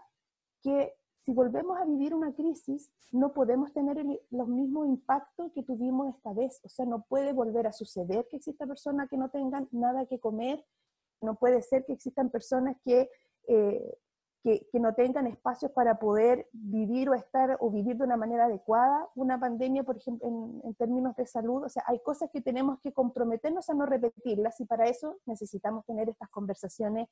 que si volvemos a vivir una crisis no podemos tener los mismos impactos que tuvimos esta vez. O sea, no puede volver a suceder que exista personas que no tengan nada que comer, no puede ser que existan personas que no tengan espacios para poder vivir o estar o vivir de una manera adecuada. Una pandemia, por ejemplo, en términos de salud, o sea, hay cosas que tenemos que comprometernos a no repetirlas y para eso necesitamos tener estas conversaciones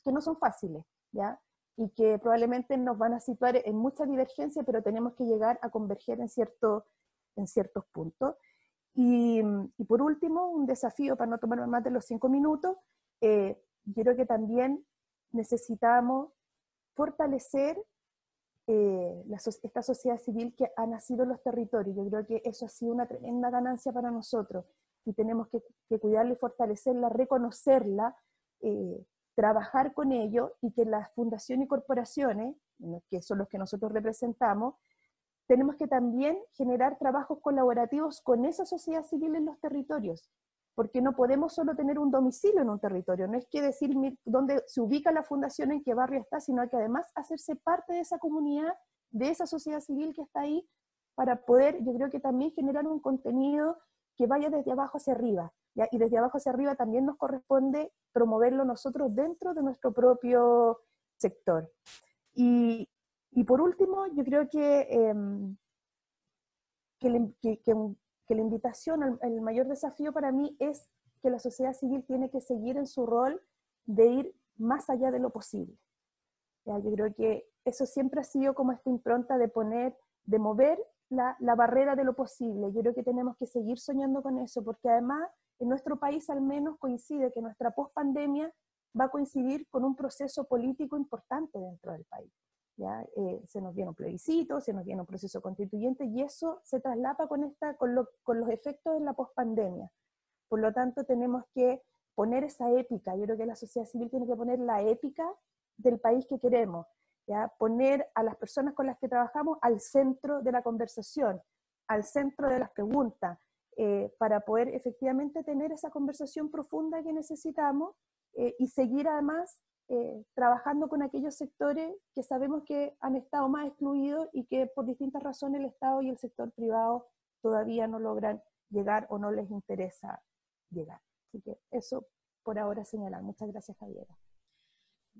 que no son fáciles, ¿ya? Y que probablemente nos van a situar en mucha divergencia, pero tenemos que llegar a converger en ciertos puntos. Y por último, un desafío, para no tomarme más de los 5 minutos, yo creo que también necesitamos fortalecer esta sociedad civil que ha nacido en los territorios. Yo creo que eso ha sido una tremenda ganancia para nosotros, y tenemos que cuidarla y fortalecerla, reconocerla, trabajar con ello, y que las fundaciones y corporaciones, que son los que nosotros representamos, tenemos que también generar trabajos colaborativos con esa sociedad civil en los territorios, porque no podemos solo tener un domicilio en un territorio, no es que decir dónde se ubica la fundación, en qué barrio está, sino que además hacerse parte de esa comunidad, de esa sociedad civil que está ahí, para poder, yo creo que también generar un contenido que vaya desde abajo hacia arriba, ¿ya? Y desde abajo hacia arriba también nos corresponde promoverlo nosotros dentro de nuestro propio sector. Y por último, yo creo que la invitación, el mayor desafío para mí es que la sociedad civil tiene que seguir en su rol de ir más allá de lo posible. ¿Ya? Yo creo que eso siempre ha sido como esta impronta de mover la barrera de lo posible. Yo creo que tenemos que seguir soñando con eso, porque además en nuestro país al menos coincide que nuestra pospandemia va a coincidir con un proceso político importante dentro del país. ¿Ya? Se nos viene un plebiscito, se nos viene un proceso constituyente, y eso se traslapa con los efectos de la pospandemia. Por lo tanto, tenemos que poner esa épica. Yo creo que la sociedad civil tiene que poner la épica del país que queremos, ¿ya? Poner a las personas con las que trabajamos al centro de la conversación, al centro de las preguntas, para poder efectivamente tener esa conversación profunda que necesitamos, y seguir además trabajando con aquellos sectores que sabemos que han estado más excluidos y que por distintas razones el Estado y el sector privado todavía no logran llegar o no les interesa llegar. Así que eso por ahora señalar. Muchas gracias, Javiera.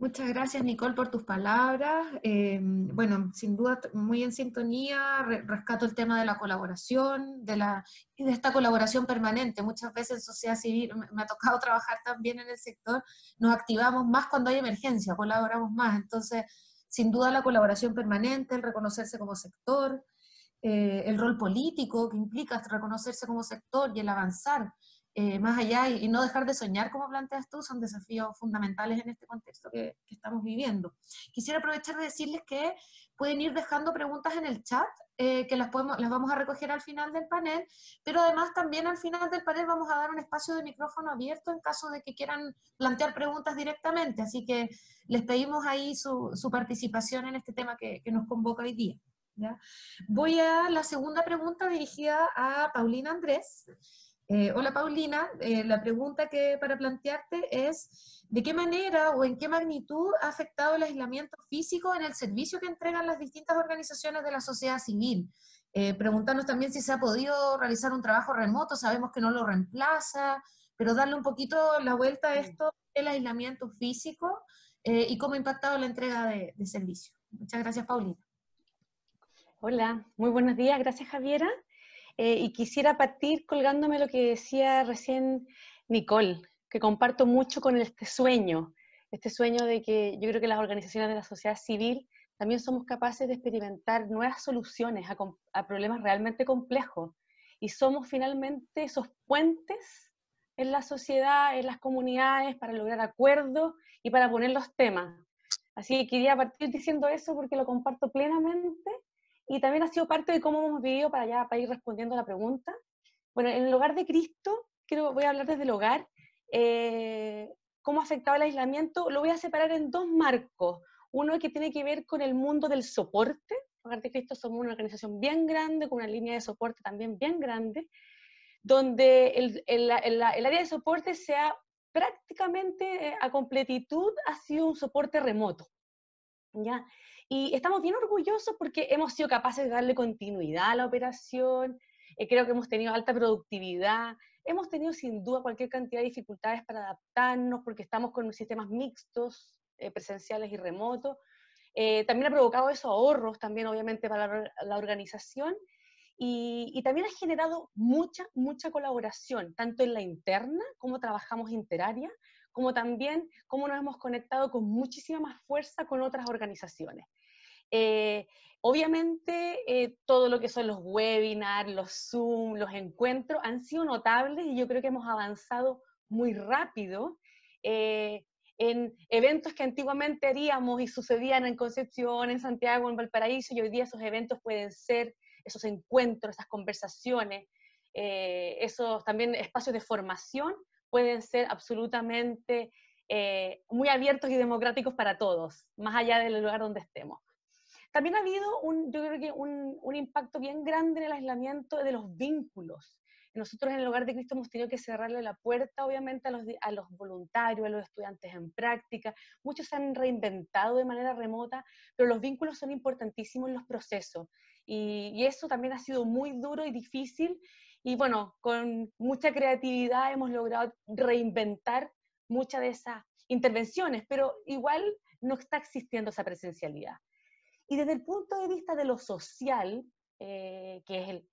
Muchas gracias, Nicole, por tus palabras. Bueno, sin duda muy en sintonía, rescato el tema de la colaboración, y de esta colaboración permanente. Muchas veces en sociedad civil, me ha tocado trabajar también en el sector, nos activamos más cuando hay emergencia, colaboramos más. Entonces, sin duda la colaboración permanente, el reconocerse como sector, el rol político que implica reconocerse como sector y el avanzar más allá y no dejar de soñar, como planteas tú, son desafíos fundamentales en este contexto que estamos viviendo. Quisiera aprovechar de decirles que pueden ir dejando preguntas en el chat, que las vamos a recoger al final del panel, pero además también al final del panel vamos a dar un espacio de micrófono abierto en caso de que quieran plantear preguntas directamente, así que les pedimos ahí su participación en este tema que nos convoca hoy día. ¿Ya? Voy a la segunda pregunta dirigida a Paulina Andrés. Hola Paulina, la pregunta para plantearte es ¿de qué manera o en qué magnitud ha afectado el aislamiento físico en el servicio que entregan las distintas organizaciones de la sociedad civil? Preguntarnos también si se ha podido realizar un trabajo remoto, sabemos que no lo reemplaza, pero darle un poquito la vuelta a esto, el aislamiento físico y cómo ha impactado la entrega de servicio. Muchas gracias, Paulina. Hola, muy buenos días, gracias Javiera. Y quisiera partir colgándome lo que decía recién Nicole, que comparto mucho con este sueño de que yo creo que las organizaciones de la sociedad civil también somos capaces de experimentar nuevas soluciones a problemas realmente complejos, y somos finalmente esos puentes en la sociedad, en las comunidades, para lograr acuerdos y para poner los temas. Así que quería partir diciendo eso porque lo comparto plenamente. Y también ha sido parte de cómo hemos vivido para ir respondiendo a la pregunta. Bueno, en el hogar de Cristo, voy a hablar desde el hogar, cómo ha afectado el aislamiento, lo voy a separar en dos marcos. Uno que tiene que ver con el mundo del soporte. Hogar de Cristo somos una organización bien grande, con una línea de soporte también bien grande, donde el área de soporte prácticamente a completitud ha sido un soporte remoto, ¿ya? Y estamos bien orgullosos porque hemos sido capaces de darle continuidad a la operación, creo que hemos tenido alta productividad, hemos tenido sin duda cualquier cantidad de dificultades para adaptarnos porque estamos con sistemas mixtos, presenciales y remotos. También ha provocado esos ahorros también obviamente para la organización, y también ha generado mucha colaboración, tanto en la interna, como trabajamos interárea, como también cómo nos hemos conectado con muchísima más fuerza con otras organizaciones. Obviamente, todo lo que son los webinars, los Zoom, los encuentros, han sido notables y yo creo que hemos avanzado muy rápido en eventos que antiguamente haríamos y sucedían en Concepción, en Santiago, en Valparaíso, y hoy día esos eventos pueden ser, esos encuentros, esas conversaciones, esos también espacios de formación, pueden ser absolutamente muy abiertos y democráticos para todos, más allá del lugar donde estemos. También ha habido yo creo que un impacto bien grande en el aislamiento de los vínculos. Nosotros en el Hogar de Cristo hemos tenido que cerrarle la puerta, obviamente, a los voluntarios, a los estudiantes en práctica. Muchos se han reinventado de manera remota, pero los vínculos son importantísimos en los procesos. Y eso también ha sido muy duro y difícil. Y bueno, con mucha creatividad hemos logrado reinventar muchas de esas intervenciones, pero igual no está existiendo esa presencialidad. Y desde el punto de vista de lo social, que es el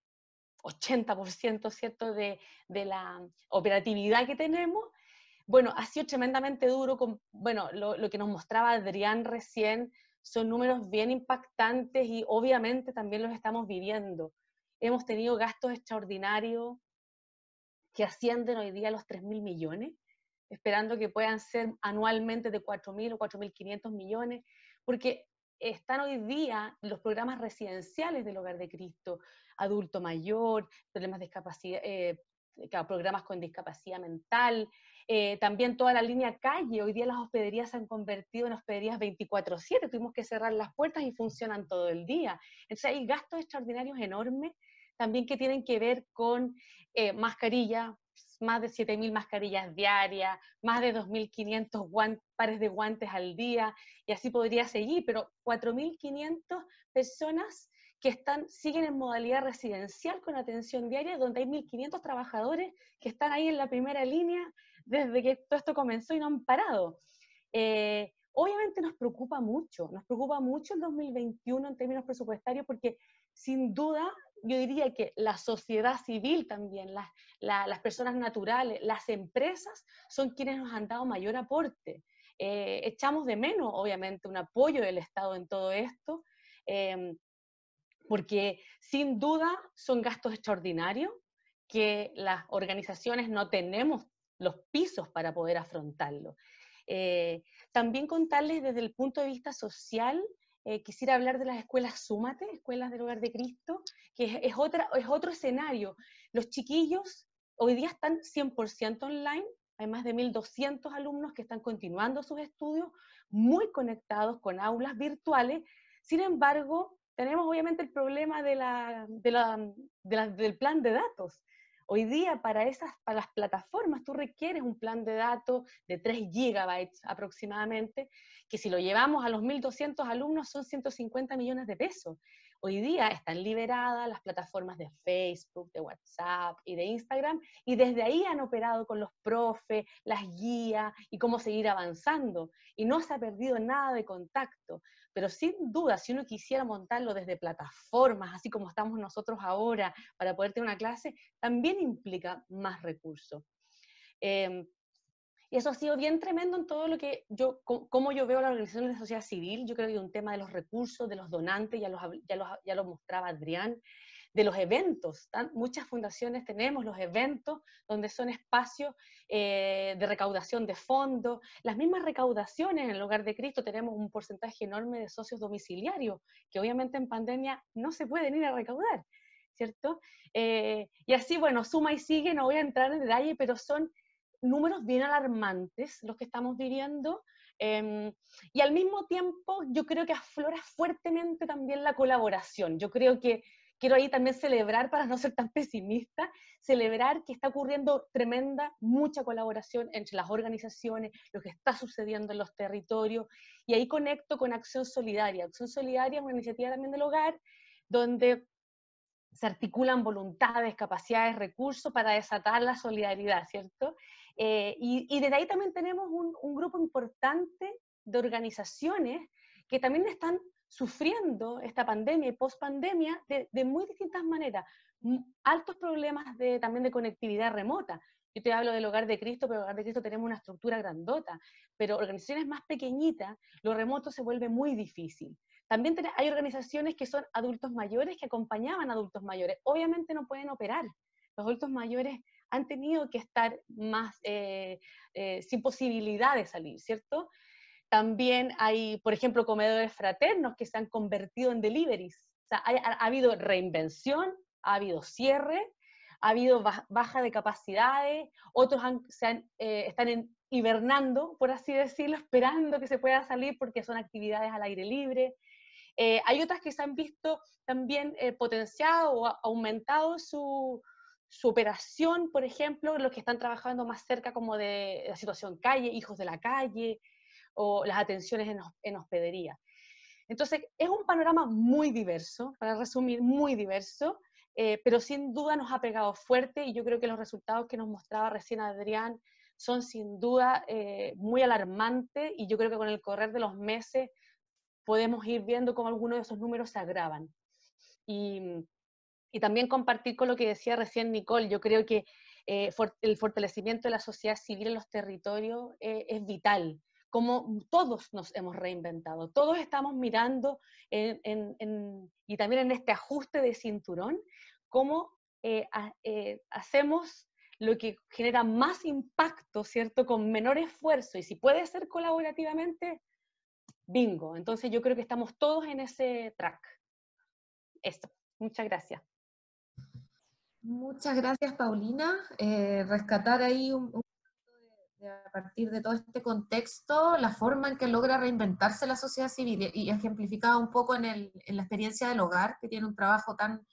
80%, ¿cierto?, de la operatividad que tenemos, bueno, ha sido tremendamente duro. Bueno, lo que nos mostraba Adrián recién son números bien impactantes y obviamente también los estamos viviendo. Hemos tenido gastos extraordinarios que ascienden hoy día a los 3.000 millones, esperando que puedan ser anualmente de 4.000 o 4.500 millones, porque están hoy día los programas residenciales del Hogar de Cristo, adulto mayor, problemas de discapacidad, programas con discapacidad mental, también toda la línea calle. Hoy día las hospederías se han convertido en hospederías 24/7, tuvimos que cerrar las puertas y funcionan todo el día. Entonces hay gastos extraordinarios enormes, también que tienen que ver con mascarillas, más de 7.000 mascarillas diarias, más de 2.500 pares de guantes al día, y así podría seguir, pero 4.500 personas que siguen en modalidad residencial con atención diaria, donde hay 1.500 trabajadores que están ahí en la primera línea desde que todo esto comenzó y no han parado. Obviamente nos preocupa mucho el 2021 en términos presupuestarios, porque sin duda yo diría que la sociedad civil también, las personas naturales, las empresas son quienes nos han dado mayor aporte. Echamos de menos, obviamente, un apoyo del Estado en todo esto, porque sin duda son gastos extraordinarios que las organizaciones no tenemos los pisos para poder afrontarlo. También contarles desde el punto de vista social, quisiera hablar de las escuelas Súmate, escuelas del Hogar de Cristo, que es otro escenario. Los chiquillos hoy día están 100% online, hay más de 1.200 alumnos que están continuando sus estudios, muy conectados con aulas virtuales. Sin embargo, tenemos obviamente el problema del plan de datos. Hoy día para las plataformas tú requieres un plan de datos de 3 gigabytes aproximadamente, que si lo llevamos a los 1.200 alumnos son 150 millones de pesos. Hoy día están liberadas las plataformas de Facebook, de WhatsApp y de Instagram, y desde ahí han operado con los profes, las guías y cómo seguir avanzando. Y no se ha perdido nada de contacto. Pero sin duda, si uno quisiera montarlo desde plataformas, así como estamos nosotros ahora, para poder tener una clase, también implica más recursos. Y eso ha sido bien tremendo en todo lo que cómo yo veo las organizaciones de sociedad civil. Yo creo que hay un tema de los recursos, de los donantes, ya lo mostraba Adrián, de los eventos. Muchas fundaciones tenemos los eventos donde son espacios de recaudación de fondos. Las mismas recaudaciones en el Hogar de Cristo tenemos un porcentaje enorme de socios domiciliarios, que obviamente en pandemia no se pueden ir a recaudar, ¿cierto? Y así, bueno, suma y sigue, no voy a entrar en detalle, pero son números bien alarmantes los que estamos viviendo. Y al mismo tiempo, yo creo que aflora fuertemente también la colaboración. Yo creo que quiero ahí también celebrar, para no ser tan pesimista, celebrar que está ocurriendo mucha colaboración entre las organizaciones, lo que está sucediendo en los territorios, y ahí conecto con Acción Solidaria. Acción Solidaria es una iniciativa también del hogar, donde se articulan voluntades, capacidades, recursos para desatar la solidaridad, ¿cierto? Y desde ahí también tenemos un grupo importante de organizaciones que también están sufriendo esta pandemia y post-pandemia de muy distintas maneras. Altos problemas también de conectividad remota. Yo te hablo del Hogar de Cristo, pero en el Hogar de Cristo tenemos una estructura grandota, pero organizaciones más pequeñitas, lo remoto se vuelve muy difícil. También hay organizaciones que son adultos mayores que acompañaban a adultos mayores. Obviamente no pueden operar. Los adultos mayores han tenido que estar más sin posibilidad de salir, ¿cierto? También hay, por ejemplo, comedores fraternos que se han convertido en deliveries. O sea, ha habido reinvención, ha habido cierre, ha habido baja de capacidades, otros están hibernando, por así decirlo, esperando que se pueda salir porque son actividades al aire libre. Hay otras que se han visto también potenciado o aumentado su operación, por ejemplo, los que están trabajando más cerca como de la situación calle, hijos de la calle, o las atenciones en hospedería. Entonces, es un panorama muy diverso, para resumir, muy diverso, pero sin duda nos ha pegado fuerte, y yo creo que los resultados que nos mostraba recién Adrián son sin duda muy alarmantes, y yo creo que con el correr de los meses podemos ir viendo cómo algunos de esos números se agravan. Y también compartir con lo que decía recién Nicole, yo creo que el fortalecimiento de la sociedad civil en los territorios es vital. Como todos nos hemos reinventado, todos estamos mirando y también en este ajuste de cinturón, cómo hacemos lo que genera más impacto, ¿cierto?, con menor esfuerzo, y si puede ser colaborativamente, bingo. Entonces yo creo que estamos todos en ese track. Esto, muchas gracias. Muchas gracias, Paulina. Rescatar ahí a partir de todo este contexto, la forma en que logra reinventarse la sociedad civil, y ejemplificada un poco en la experiencia del hogar, que tiene un trabajo tan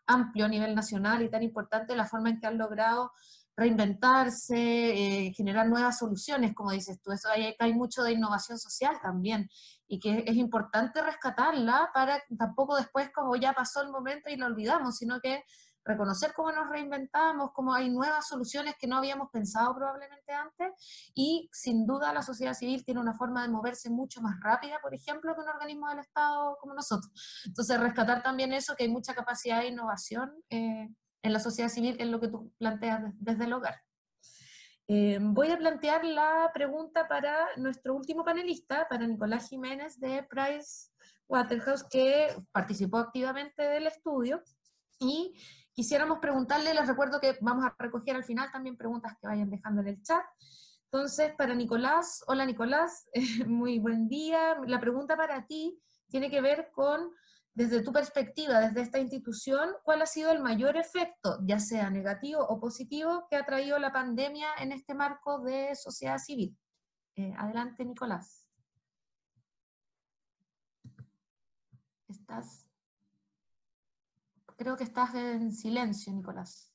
amplio a nivel nacional y tan importante, la forma en que han logrado reinventarse, generar nuevas soluciones, como dices tú. Eso hay mucho de innovación social también, y que es importante rescatarla para tampoco después, como ya pasó el momento y lo olvidamos, sino que reconocer cómo nos reinventamos, cómo hay nuevas soluciones que no habíamos pensado probablemente antes, y sin duda la sociedad civil tiene una forma de moverse mucho más rápida, por ejemplo, que un organismo del Estado como nosotros. Entonces, rescatar también eso, que hay mucha capacidad de innovación en la sociedad civil, que es lo que tú planteas desde el hogar. Voy a plantear la pregunta para nuestro último panelista, para Nicolás Jiménez de Pricewaterhouse, que participó activamente del estudio, y quisiéramos preguntarle, les recuerdo que vamos a recoger al final también preguntas que vayan dejando en el chat. Entonces, para Nicolás, hola Nicolás, muy buen día. La pregunta para ti tiene que ver con, desde tu perspectiva, desde esta institución, ¿cuál ha sido el mayor efecto, ya sea negativo o positivo, que ha traído la pandemia en este marco de sociedad civil? Adelante, Nicolás. Creo que estás en silencio, Nicolás.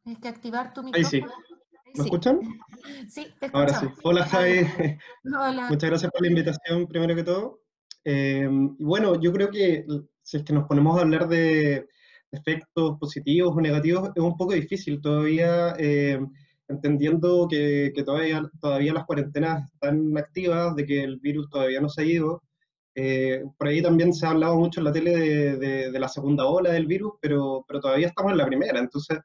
Tienes que activar tu micrófono. Ahí sí. ¿Me escuchan? Sí, te escuchamos. Ahora sí. Hola, Javi. Hola. Muchas gracias por la invitación, primero que todo. Y bueno, yo creo que si es que nos ponemos a hablar de efectos positivos o negativos, es un poco difícil todavía, entendiendo que todavía las cuarentenas están activas, de que el virus todavía no se ha ido. Por ahí también se ha hablado mucho en la tele de la segunda ola del virus, pero todavía estamos en la primera. Entonces,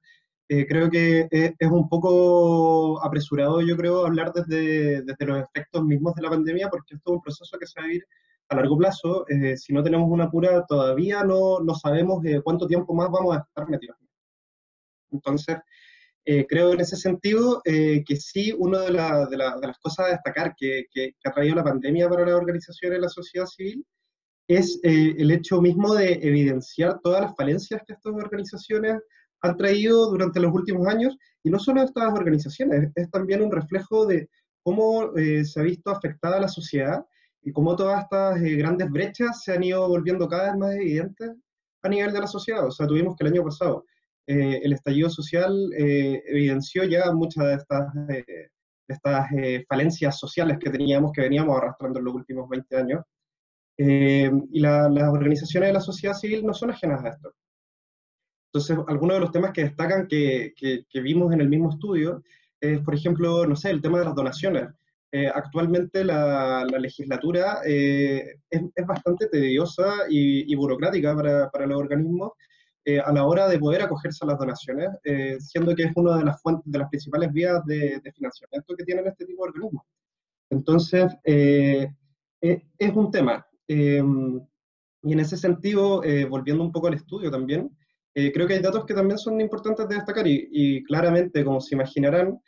creo que es un poco apresurado, yo creo, hablar desde los efectos mismos de la pandemia, porque esto es un proceso que se va a vivir a largo plazo. Si no tenemos una cura, todavía no sabemos cuánto tiempo más vamos a estar metidos. Entonces, creo en ese sentido que sí, una de las cosas a destacar que ha traído la pandemia para las organizaciones de la sociedad civil es el hecho mismo de evidenciar todas las falencias que estas organizaciones han traído durante los últimos años, y no solo estas organizaciones, es también un reflejo de cómo se ha visto afectada la sociedad y cómo todas estas grandes brechas se han ido volviendo cada vez más evidentes a nivel de la sociedad. O sea, tuvimos que el año pasado el estallido social evidenció ya muchas de estas falencias sociales que teníamos, que veníamos arrastrando en los últimos 20 años. Y las organizaciones de la sociedad civil no son ajenas a esto. Entonces, algunos de los temas que destacan que vimos en el mismo estudio es, por ejemplo, no sé, el tema de las donaciones. Actualmente la legislatura es bastante tediosa y burocrática para los organismos a la hora de poder acogerse a las donaciones, siendo que es una de las fuentes, de las principales vías de financiamiento que tienen este tipo de organismos. Entonces, es un tema. Y en ese sentido, volviendo un poco al estudio también, creo que hay datos que también son importantes de destacar y claramente, como se imaginarán,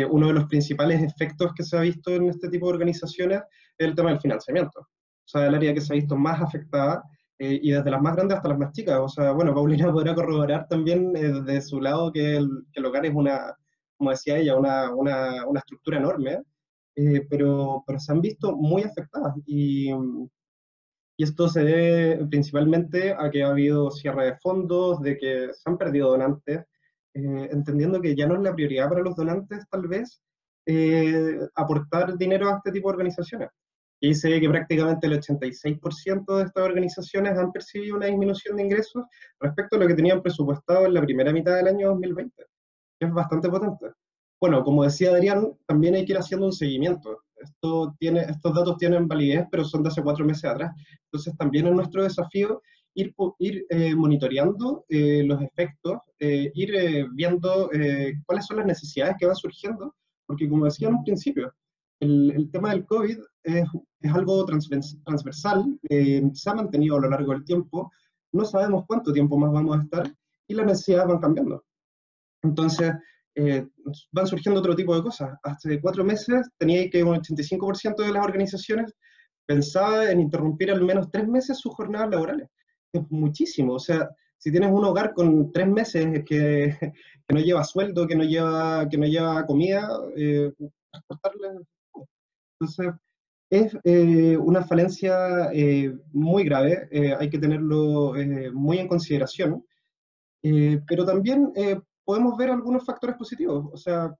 uno de los principales efectos que se ha visto en este tipo de organizaciones es el tema del financiamiento. O sea, el área que se ha visto más afectada, y desde las más grandes hasta las más chicas. O sea, bueno, Paulina podrá corroborar también de su lado que el hogar es una, como decía ella, una estructura enorme, pero se han visto muy afectadas. Y esto se debe principalmente a que ha habido cierre de fondos, de que se han perdido donantes, entendiendo que ya no es la prioridad para los donantes, tal vez, aportar dinero a este tipo de organizaciones. Y se ve que prácticamente el 86% de estas organizaciones han percibido una disminución de ingresos respecto a lo que tenían presupuestado en la primera mitad del año 2020, que es bastante potente. Bueno, como decía Adrián, también hay que ir haciendo un seguimiento. Estos datos tienen validez, pero son de hace 4 meses atrás. Entonces también es nuestro desafío ir monitoreando los efectos, ir viendo cuáles son las necesidades que van surgiendo, porque como decía en un principio, el tema del COVID es algo transversal, se ha mantenido a lo largo del tiempo, no sabemos cuánto tiempo más vamos a estar y las necesidades van cambiando. Entonces, van surgiendo otro tipo de cosas. Hace 4 meses tenía que un 85% de las organizaciones pensaba en interrumpir al menos 3 meses sus jornadas laborales. Es muchísimo. O sea, si tienes un hogar con 3 meses que no lleva sueldo, que no lleva comida, entonces, es una falencia muy grave, hay que tenerlo muy en consideración, pero también podemos ver algunos factores positivos. O sea,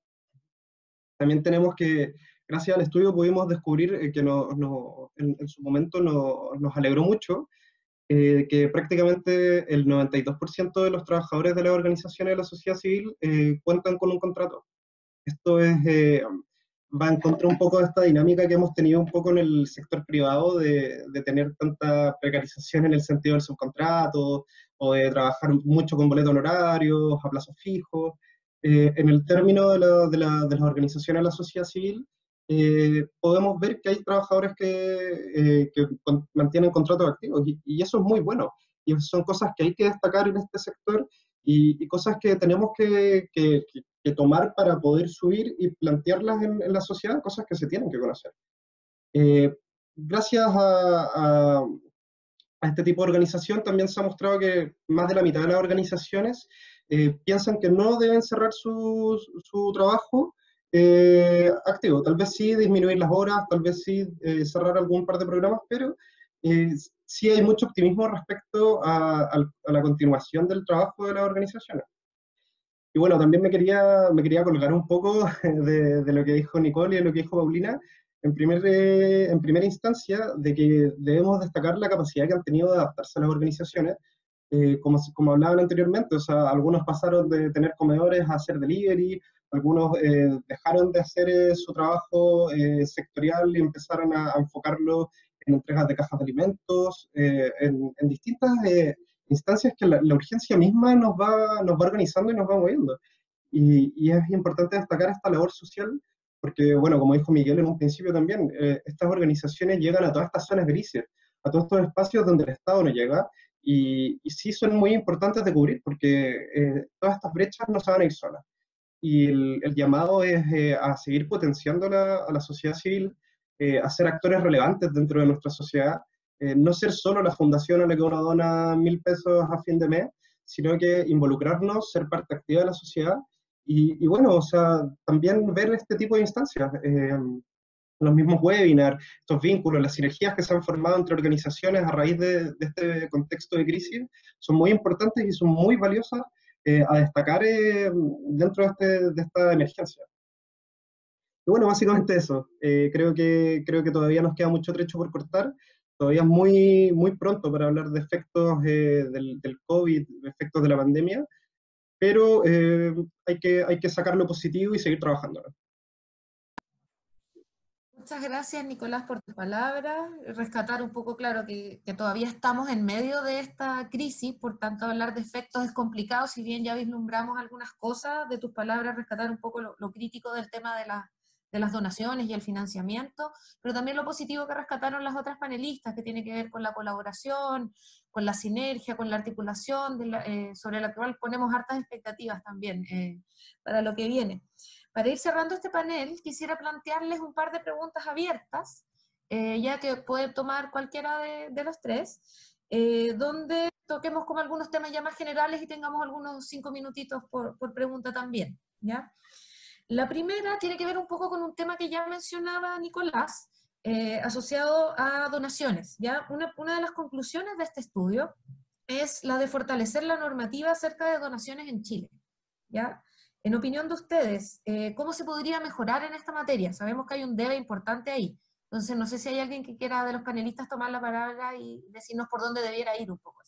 también tenemos que, gracias al estudio pudimos descubrir que en su momento nos alegró mucho que prácticamente el 92% de los trabajadores de las organizaciones de la sociedad civil cuentan con un contrato. Esto va en contra un poco de esta dinámica que hemos tenido un poco en el sector privado de tener tanta precarización en el sentido del subcontrato o de trabajar mucho con boletos honorarios, a plazos fijos. En el término de las organizaciones de la sociedad civil, podemos ver que hay trabajadores que mantienen contratos activos y eso es muy bueno. Y son cosas que hay que destacar en este sector y cosas que tenemos que tomar para poder subir y plantearlas en la sociedad, cosas que se tienen que conocer. Gracias a este tipo de organización también se ha mostrado que más de la mitad de las organizaciones piensan que no deben cerrar su trabajo activo. Tal vez sí disminuir las horas, tal vez sí cerrar algún par de programas, pero sí hay mucho optimismo respecto a la continuación del trabajo de las organizaciones. Y bueno, también me quería colgar un poco de lo que dijo Nicole y de lo que dijo Paulina, en primera instancia, de que debemos destacar la capacidad que han tenido de adaptarse a las organizaciones, como hablaban anteriormente. O sea, algunos pasaron de tener comedores a hacer delivery, algunos dejaron de hacer su trabajo sectorial y empezaron a enfocarlo en entregas de cajas de alimentos, en distintas instancias que la urgencia misma nos va organizando y nos va moviendo. Y es importante destacar esta labor social, porque, bueno, como dijo Miguel en un principio también, estas organizaciones llegan a todas estas zonas grises, a todos estos espacios donde el Estado no llega, y sí son muy importantes de cubrir, porque todas estas brechas no se van a ir solas. Y el llamado es a seguir potenciando a la sociedad civil, a ser actores relevantes dentro de nuestra sociedad, no ser solo la fundación a la que uno dona 1.000 pesos a fin de mes, sino que involucrarnos, ser parte activa de la sociedad, y bueno, o sea, también ver este tipo de instancias, los mismos webinars, estos vínculos, las sinergias que se han formado entre organizaciones a raíz de este contexto de crisis, son muy importantes y son muy valiosas a destacar dentro de esta emergencia. Y bueno, básicamente eso. Creo que todavía nos queda mucho trecho por cortar. Todavía es muy pronto para hablar de efectos del COVID, de efectos de la pandemia, pero hay que sacar lo positivo y seguir trabajando. Muchas gracias, Nicolás, por tus palabras. Rescatar un poco, claro, que todavía estamos en medio de esta crisis, por tanto hablar de efectos es complicado, si bien ya vislumbramos algunas cosas de tus palabras, rescatar un poco lo crítico del tema de las donaciones y el financiamiento, pero también lo positivo que rescataron las otras panelistas, que tiene que ver con la colaboración, con la sinergia, con la articulación, sobre la cual ponemos hartas expectativas también para lo que viene. Para ir cerrando este panel, quisiera plantearles un par de preguntas abiertas, ya que puede tomar cualquiera de los tres, donde toquemos como algunos temas ya más generales y tengamos algunos 5 minutitos por pregunta también, ¿ya? La primera tiene que ver un poco con un tema que ya mencionaba Nicolás, asociado a donaciones, ¿ya? Una de las conclusiones de este estudio es la de fortalecer la normativa acerca de donaciones en Chile, ¿ya? En opinión de ustedes, ¿cómo se podría mejorar en esta materia? Sabemos que hay un debe importante ahí. Entonces, no sé si hay alguien que quiera de los panelistas tomar la palabra y decirnos por dónde debiera ir un poco.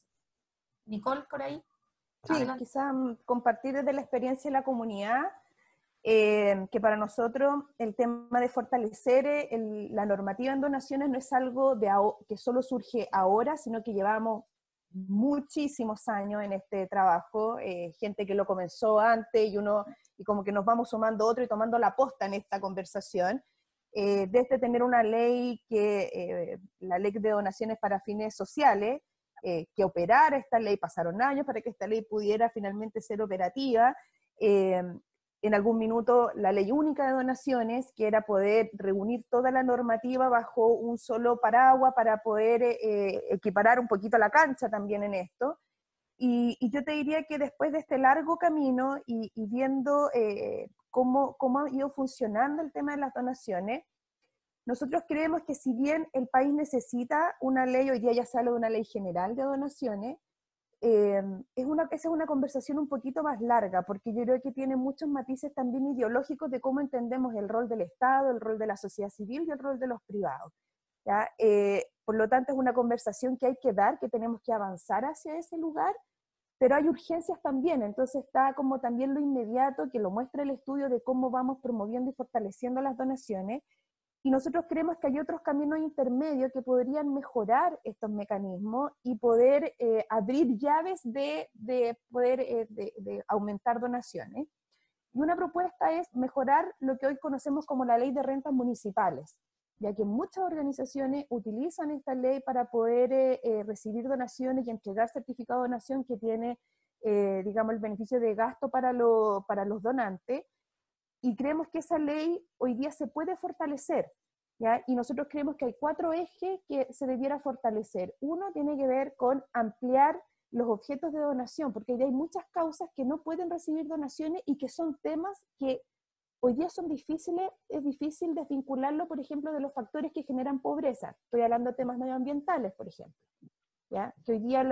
Nicole, por ahí. Sí, quizá compartir desde la experiencia de la comunidad, que para nosotros el tema de fortalecer la normativa en donaciones no es algo que solo surge ahora, sino que llevamos muchísimos años en este trabajo, gente que lo comenzó antes y como que nos vamos sumando otro y tomando la posta en esta conversación, desde tener una ley la ley de donaciones para fines sociales, que operara esta ley, pasaron años para que esta ley pudiera finalmente ser operativa, en algún minuto la ley única de donaciones, que era poder reunir toda la normativa bajo un solo paraguas para poder equiparar un poquito la cancha también en esto. Y yo te diría que después de este largo camino y viendo cómo ha ido funcionando el tema de las donaciones, nosotros creemos que si bien el país necesita una ley, hoy día ya se habla de una ley general de donaciones, esa es una conversación un poquito más larga, porque yo creo que tiene muchos matices también ideológicos de cómo entendemos el rol del Estado, el rol de la sociedad civil y el rol de los privados, ¿ya? Por lo tanto, es una conversación que hay que dar, que tenemos que avanzar hacia ese lugar, pero hay urgencias también, entonces está como también lo inmediato, que lo muestra el estudio de cómo vamos promoviendo y fortaleciendo las donaciones, y nosotros creemos que hay otros caminos intermedios que podrían mejorar estos mecanismos y poder abrir llaves de poder de aumentar donaciones. Y una propuesta es mejorar lo que hoy conocemos como la ley de rentas municipales, ya que muchas organizaciones utilizan esta ley para poder recibir donaciones y entregar certificado de donación que tiene, digamos, el beneficio de gasto para los donantes. Y creemos que esa ley hoy día se puede fortalecer, ¿ya? Y nosotros creemos que hay 4 ejes que se debiera fortalecer. Uno tiene que ver con ampliar los objetos de donación, porque hoy día hay muchas causas que no pueden recibir donaciones y que son temas que hoy día son difíciles, es difícil desvincularlo, por ejemplo, de los factores que generan pobreza. Estoy hablando de temas medioambientales, por ejemplo, ¿ya? Que hoy día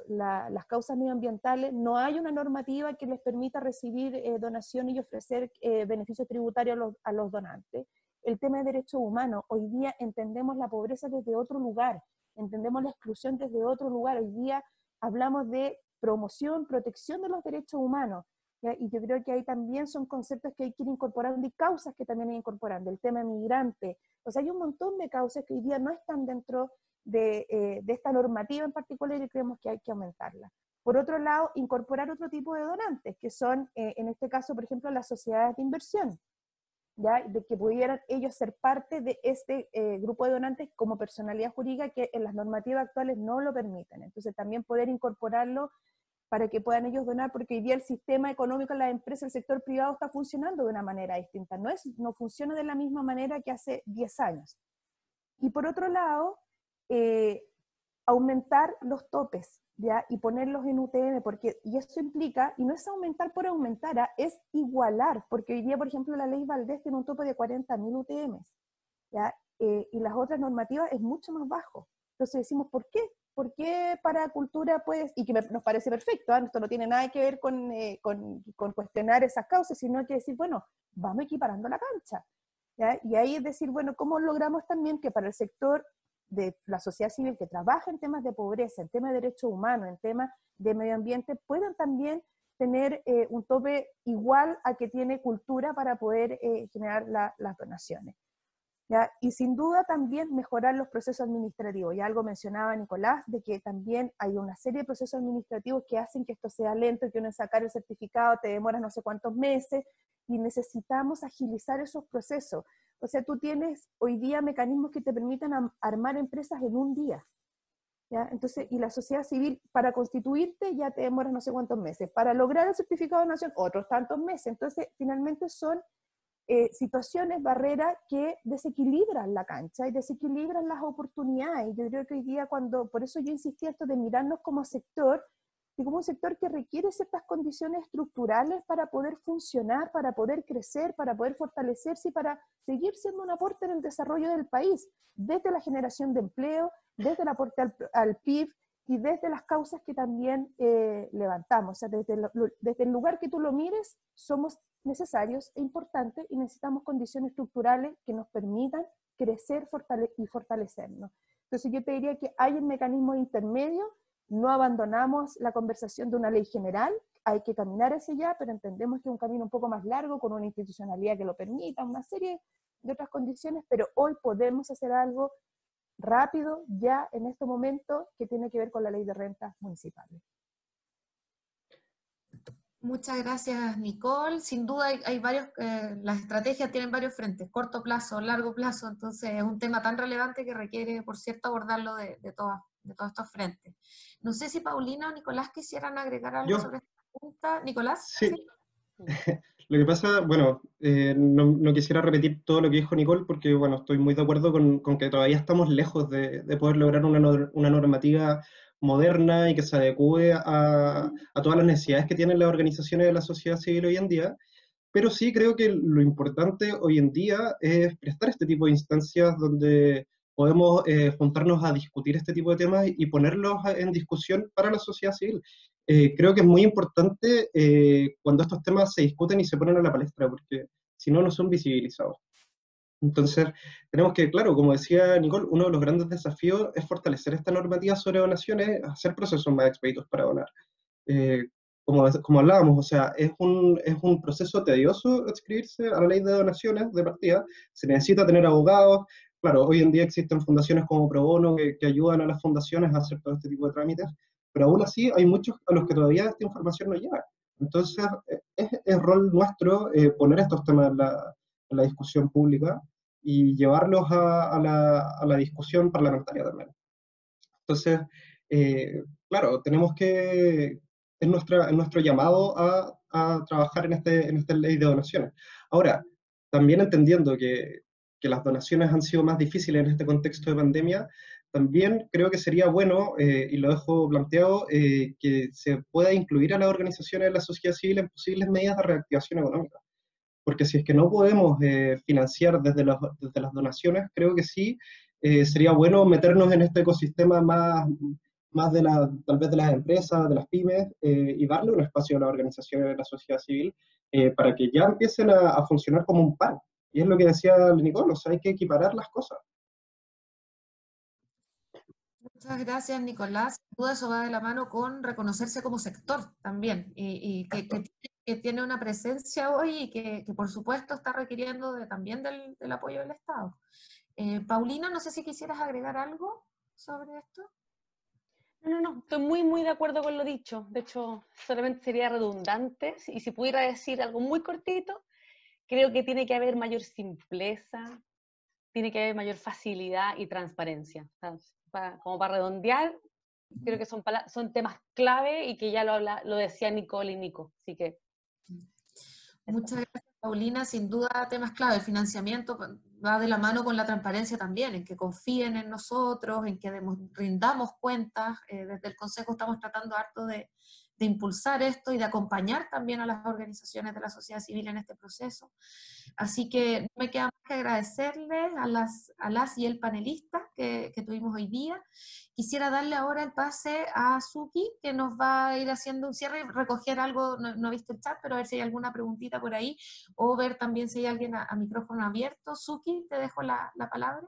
las causas medioambientales no hay una normativa que les permita recibir donaciones y ofrecer beneficios tributarios a los donantes. El tema de derechos humanos, hoy día entendemos la pobreza desde otro lugar, entendemos la exclusión desde otro lugar, hoy día hablamos de promoción, protección de los derechos humanos, ¿ya? Y yo creo que ahí también son conceptos que hay que ir incorporando y causas que también hay que ir incorporando, el tema migrante, o sea, hay un montón de causas que hoy día no están dentro de esta normativa en particular y creemos que hay que aumentarla. Por otro lado, incorporar otro tipo de donantes, que son, en este caso, por ejemplo, las sociedades de inversión, ¿ya? De que pudieran ellos ser parte de este grupo de donantes como personalidad jurídica que en las normativas actuales no lo permiten. Entonces, también poder incorporarlo para que puedan ellos donar, porque hoy día el sistema económico de las empresas, el sector privado está funcionando de una manera distinta, no funciona de la misma manera que hace 10 años. Y por otro lado, aumentar los topes, ¿ya? Y ponerlos en UTM, porque, y eso implica, y no es aumentar por aumentar, es igualar, porque hoy día, por ejemplo, la ley Valdés tiene un tope de 40.000 UTMs, ¿ya? Y las otras normativas es mucho más bajo. Entonces decimos, ¿por qué? ¿Por qué para cultura puedes, y que nos parece perfecto, esto no tiene nada que ver con cuestionar esas causas, sino que decir, bueno, vamos equiparando la cancha, ¿ya? Y ahí es decir, bueno, ¿cómo logramos también que para el sector de la sociedad civil que trabaja en temas de pobreza, en temas de derechos humanos, en temas de medio ambiente, puedan también tener un tope igual a que tiene cultura para poder generar las donaciones? ¿Ya? Y sin duda también mejorar los procesos administrativos. Ya algo mencionaba Nicolás, de que también hay una serie de procesos administrativos que hacen que esto sea lento, que uno sacar el certificado te demora no sé cuántos meses, y necesitamos agilizar esos procesos. O sea, tú tienes hoy día mecanismos que te permitan armar empresas en un día, ¿ya? Entonces, y la sociedad civil, para constituirte ya te demoras no sé cuántos meses, para lograr el certificado de donación, otros tantos meses. Entonces, finalmente son situaciones, barreras que desequilibran la cancha y desequilibran las oportunidades. Yo creo que hoy día, por eso yo insistí esto de mirarnos como sector, y como un sector que requiere ciertas condiciones estructurales para poder funcionar, para poder crecer, para poder fortalecerse y para seguir siendo un aporte en el desarrollo del país, desde la generación de empleo, desde el aporte al PIB, y desde las causas que también levantamos. O sea, desde el lugar que tú lo mires, somos necesarios e importantes y necesitamos condiciones estructurales que nos permitan crecer y fortalecernos. Entonces yo te diría que hay un mecanismo intermedio, no abandonamos la conversación de una ley general, hay que caminar hacia allá, pero entendemos que es un camino un poco más largo, con una institucionalidad que lo permita, una serie de otras condiciones, pero hoy podemos hacer algo rápido, ya en este momento, que tiene que ver con la ley de rentas municipales. Muchas gracias, Nicole. Sin duda hay varios, las estrategias tienen varios frentes, corto plazo, largo plazo, entonces es un tema tan relevante que requiere, por cierto, abordarlo de todos estos frentes. No sé si Paulina o Nicolás quisieran agregar algo sobre esta pregunta. ¿Nicolás? Sí. Lo que pasa, bueno, no quisiera repetir todo lo que dijo Nicole, porque, bueno, estoy muy de acuerdo con que todavía estamos lejos de poder lograr una normativa moderna y que se adecue a todas las necesidades que tienen las organizaciones de la sociedad civil hoy en día, pero sí creo que lo importante hoy en día es prestar este tipo de instancias donde podemos juntarnos a discutir este tipo de temas y ponerlos en discusión para la sociedad civil. Creo que es muy importante cuando estos temas se discuten y se ponen a la palestra, porque si no, no son visibilizados. Entonces, tenemos que, claro, como decía Nicole, uno de los grandes desafíos es fortalecer esta normativa sobre donaciones, hacer procesos más expeditos para donar. Como hablábamos, o sea, es un proceso tedioso adscribirse a la ley de donaciones de partida, se necesita tener abogados. Claro, hoy en día existen fundaciones como Pro Bono que ayudan a las fundaciones a hacer todo este tipo de trámites, pero aún así hay muchos a los que todavía esta información no llega. Entonces, es rol nuestro poner estos temas en la discusión pública y llevarlos a la discusión parlamentaria también. Entonces, claro, tenemos que, es nuestro llamado a trabajar en esta ley de donaciones. Ahora, también entendiendo que las donaciones han sido más difíciles en este contexto de pandemia, también creo que sería bueno, y lo dejo planteado, que se pueda incluir a las organizaciones de la sociedad civil en posibles medidas de reactivación económica. Porque si es que no podemos financiar desde las donaciones, creo que sí sería bueno meternos en este ecosistema más tal vez de las empresas, de las pymes, y darle un espacio a las organizaciones de la sociedad civil para que ya empiecen a funcionar como un par. Y es lo que decía Nicole, o sea, hay que equiparar las cosas. Muchas gracias, Nicolás. Todo eso va de la mano con reconocerse como sector también, y que tiene una presencia hoy y que por supuesto está requiriendo también del apoyo del Estado. Paulina, no sé si quisieras agregar algo sobre esto. No, estoy muy de acuerdo con lo dicho. De hecho, solamente sería redundante. Y si pudiera decir algo muy cortito, creo que tiene que haber mayor simpleza, tiene que haber mayor facilidad y transparencia. Como para redondear, creo que son temas clave y que ya lo decía Nicole y Nico. Así que... Muchas gracias, Paulina. Sin duda, temas clave, financiamiento, va de la mano con la transparencia también, en que confíen en nosotros, en que rindamos cuentas. Desde el Consejo estamos tratando harto de impulsar esto y de acompañar también a las organizaciones de la sociedad civil en este proceso. Así que no me queda más que agradecerles a las y el panelista que tuvimos hoy día. Quisiera darle ahora el pase a Suki, que nos va a ir haciendo un cierre y recoger algo, no he visto el chat, pero a ver si hay alguna preguntita por ahí, o ver también si hay alguien a micrófono abierto. Suki, te dejo la palabra.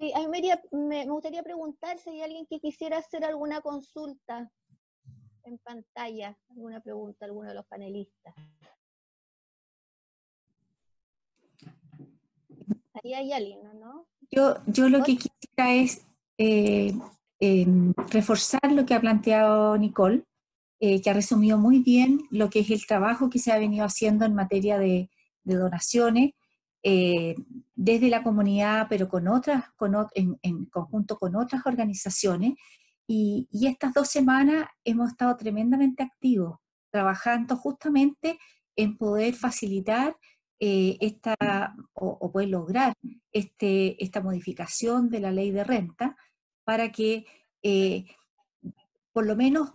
Sí, a mí me gustaría preguntar si hay alguien que quisiera hacer alguna consulta en pantalla, alguna pregunta, alguno de los panelistas. Ahí hay alguien, ¿no? Yo lo que quisiera es reforzar lo que ha planteado Nicole, que ha resumido muy bien lo que es el trabajo que se ha venido haciendo en materia de donaciones, desde la comunidad, pero en conjunto con otras organizaciones. Y estas 2 semanas hemos estado tremendamente activos, trabajando justamente en poder facilitar o poder lograr esta modificación de la ley de renta para que por lo menos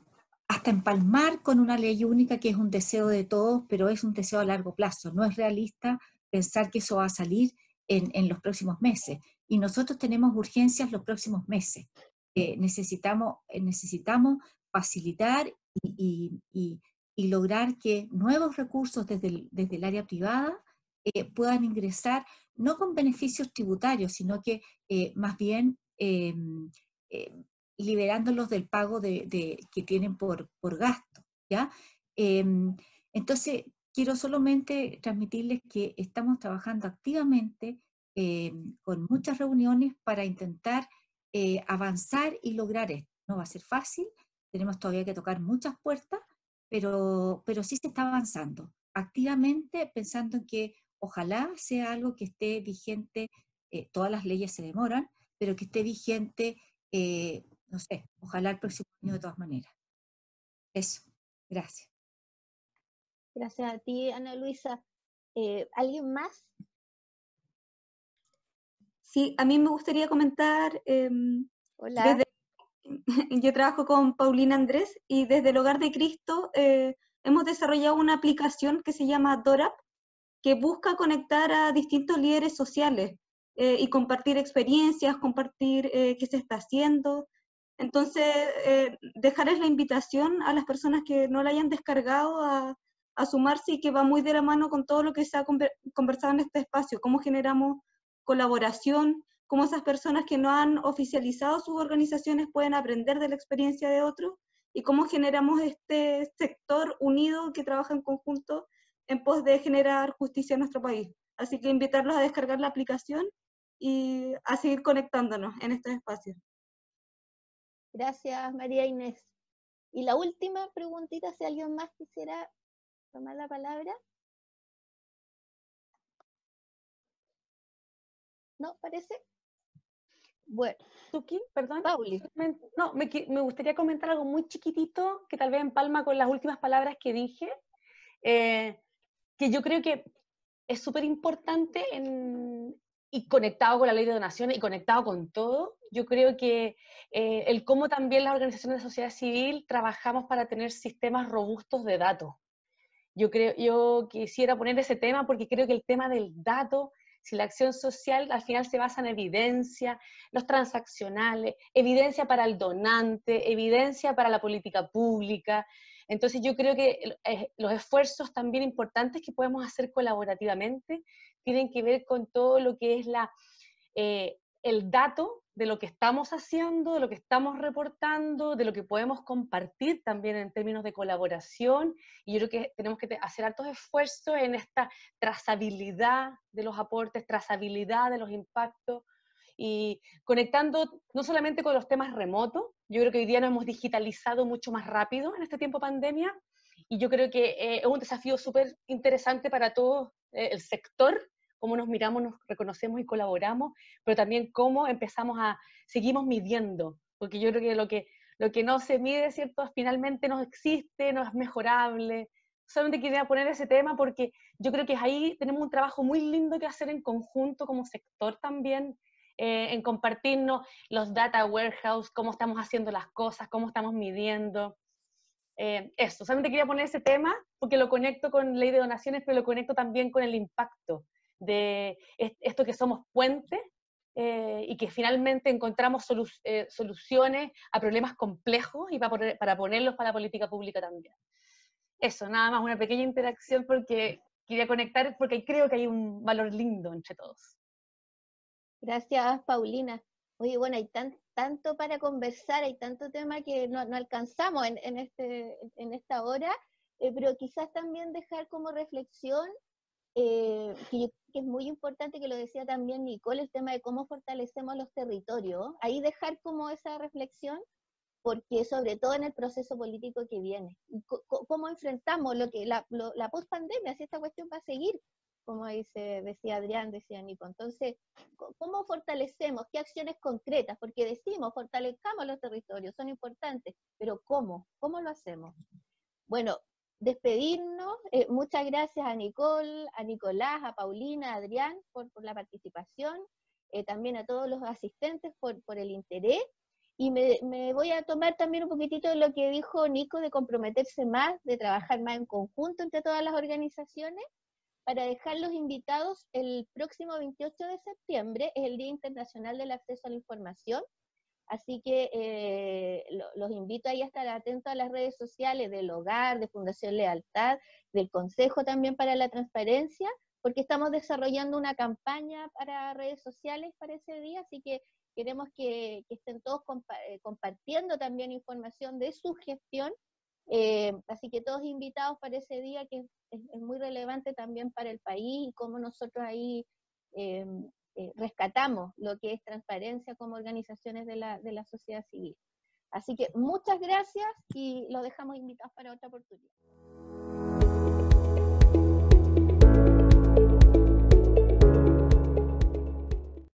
hasta empalmar con una ley única, que es un deseo de todos, pero es un deseo a largo plazo. No es realista pensar que eso va a salir en los próximos meses. Y nosotros tenemos urgencias los próximos meses. Necesitamos facilitar y lograr que nuevos recursos desde el área privada puedan ingresar, no con beneficios tributarios, sino que más bien liberándolos del pago que tienen por gasto, ¿ya? Entonces, quiero solamente transmitirles que estamos trabajando activamente con muchas reuniones para intentar avanzar y lograr esto. No va a ser fácil, tenemos todavía que tocar muchas puertas, pero sí se está avanzando activamente, pensando en que ojalá sea algo que esté vigente, todas las leyes se demoran, pero que esté vigente, no sé, ojalá el próximo año de todas maneras. Eso, gracias. Gracias a ti, Ana Luisa. ¿Alguien más? Sí, a mí me gustaría comentar, Hola. yo trabajo con Paulina Andrés y desde el Hogar de Cristo hemos desarrollado una aplicación que se llama DORAP, que busca conectar a distintos líderes sociales y compartir experiencias, compartir qué se está haciendo. Entonces, dejarles la invitación a las personas que no la hayan descargado a sumarse, y que va muy de la mano con todo lo que se ha conversado en este espacio, cómo generamos colaboración, cómo esas personas que no han oficializado sus organizaciones pueden aprender de la experiencia de otros, y cómo generamos este sector unido que trabaja en conjunto en pos de generar justicia en nuestro país. Así que invitarlos a descargar la aplicación y a seguir conectándonos en estos espacios. Gracias, María Inés. Y la última preguntita, si alguien más quisiera tomar la palabra. ¿No? ¿Parece? Bueno. Suki, perdón. Pauli. No, me gustaría comentar algo muy chiquitito que tal vez empalma con las últimas palabras que dije, que yo creo que es súper importante y conectado con la ley de donaciones y conectado con todo. Yo creo que el cómo también las organizaciones de sociedad civil trabajamos para tener sistemas robustos de datos. Yo quisiera poner ese tema porque creo que el tema del dato, si la acción social al final se basa en evidencia, los transaccionales, evidencia para el donante, evidencia para la política pública. Entonces yo creo que los esfuerzos también importantes que podemos hacer colaborativamente tienen que ver con todo lo que es el dato de lo que estamos haciendo, de lo que estamos reportando, de lo que podemos compartir también en términos de colaboración. Y yo creo que tenemos que hacer altos esfuerzos en esta trazabilidad de los aportes, trazabilidad de los impactos, y conectando no solamente con los temas remotos. Yo creo que hoy día nos hemos digitalizado mucho más rápido en este tiempo pandemia, y yo creo que es un desafío súper interesante para todo el sector, cómo nos miramos, nos reconocemos y colaboramos, pero también cómo seguimos midiendo, porque yo creo que lo que no se mide, ¿cierto?, finalmente no existe, no es mejorable. solamente quería poner ese tema porque yo creo que ahí tenemos un trabajo muy lindo que hacer en conjunto como sector también, en compartirnos los data warehouse, cómo estamos haciendo las cosas, cómo estamos midiendo. Eso, solamente quería poner ese tema porque lo conecto con ley de donaciones, pero lo conecto también con el impacto de esto que somos puentes y que finalmente encontramos soluciones a problemas complejos y para ponerlos para la política pública también. Eso, nada más, una pequeña interacción porque quería conectar, porque creo que hay un valor lindo entre todos. Gracias, Paulina. Oye, bueno, hay tanto para conversar, hay tanto tema que no alcanzamos en esta hora, pero quizás también dejar como reflexión, que es muy importante, que lo decía también Nicole, el tema de cómo fortalecemos los territorios. Ahí dejar como esa reflexión, porque sobre todo en el proceso político que viene, cómo enfrentamos la post-pandemia, si esta cuestión va a seguir, como decía Adrián, decía Nico. Entonces, ¿cómo fortalecemos? ¿Qué acciones concretas? Porque decimos, fortalezcamos los territorios, son importantes, pero ¿cómo? ¿Cómo lo hacemos? Bueno, despedirnos. Muchas gracias a Nicole, a Nicolás, a Paulina, a Adrián por la participación, también a todos los asistentes por el interés. Y me voy a tomar también un poquitito de lo que dijo Nico, de comprometerse más, de trabajar más en conjunto entre todas las organizaciones, para dejarlos invitados el próximo 28 de septiembre, es el Día Internacional del Acceso a la Información. Así que los invito ahí a estar atentos a las redes sociales del Hogar, de Fundación Lealtad, del Consejo también para la Transparencia, porque estamos desarrollando una campaña para redes sociales para ese día, así que queremos que estén todos compartiendo también información de su gestión, así que todos invitados para ese día, que es muy relevante también para el país, y cómo nosotros ahí rescatamos lo que es transparencia como organizaciones de la sociedad civil. Así que muchas gracias y los dejamos invitados para otra oportunidad.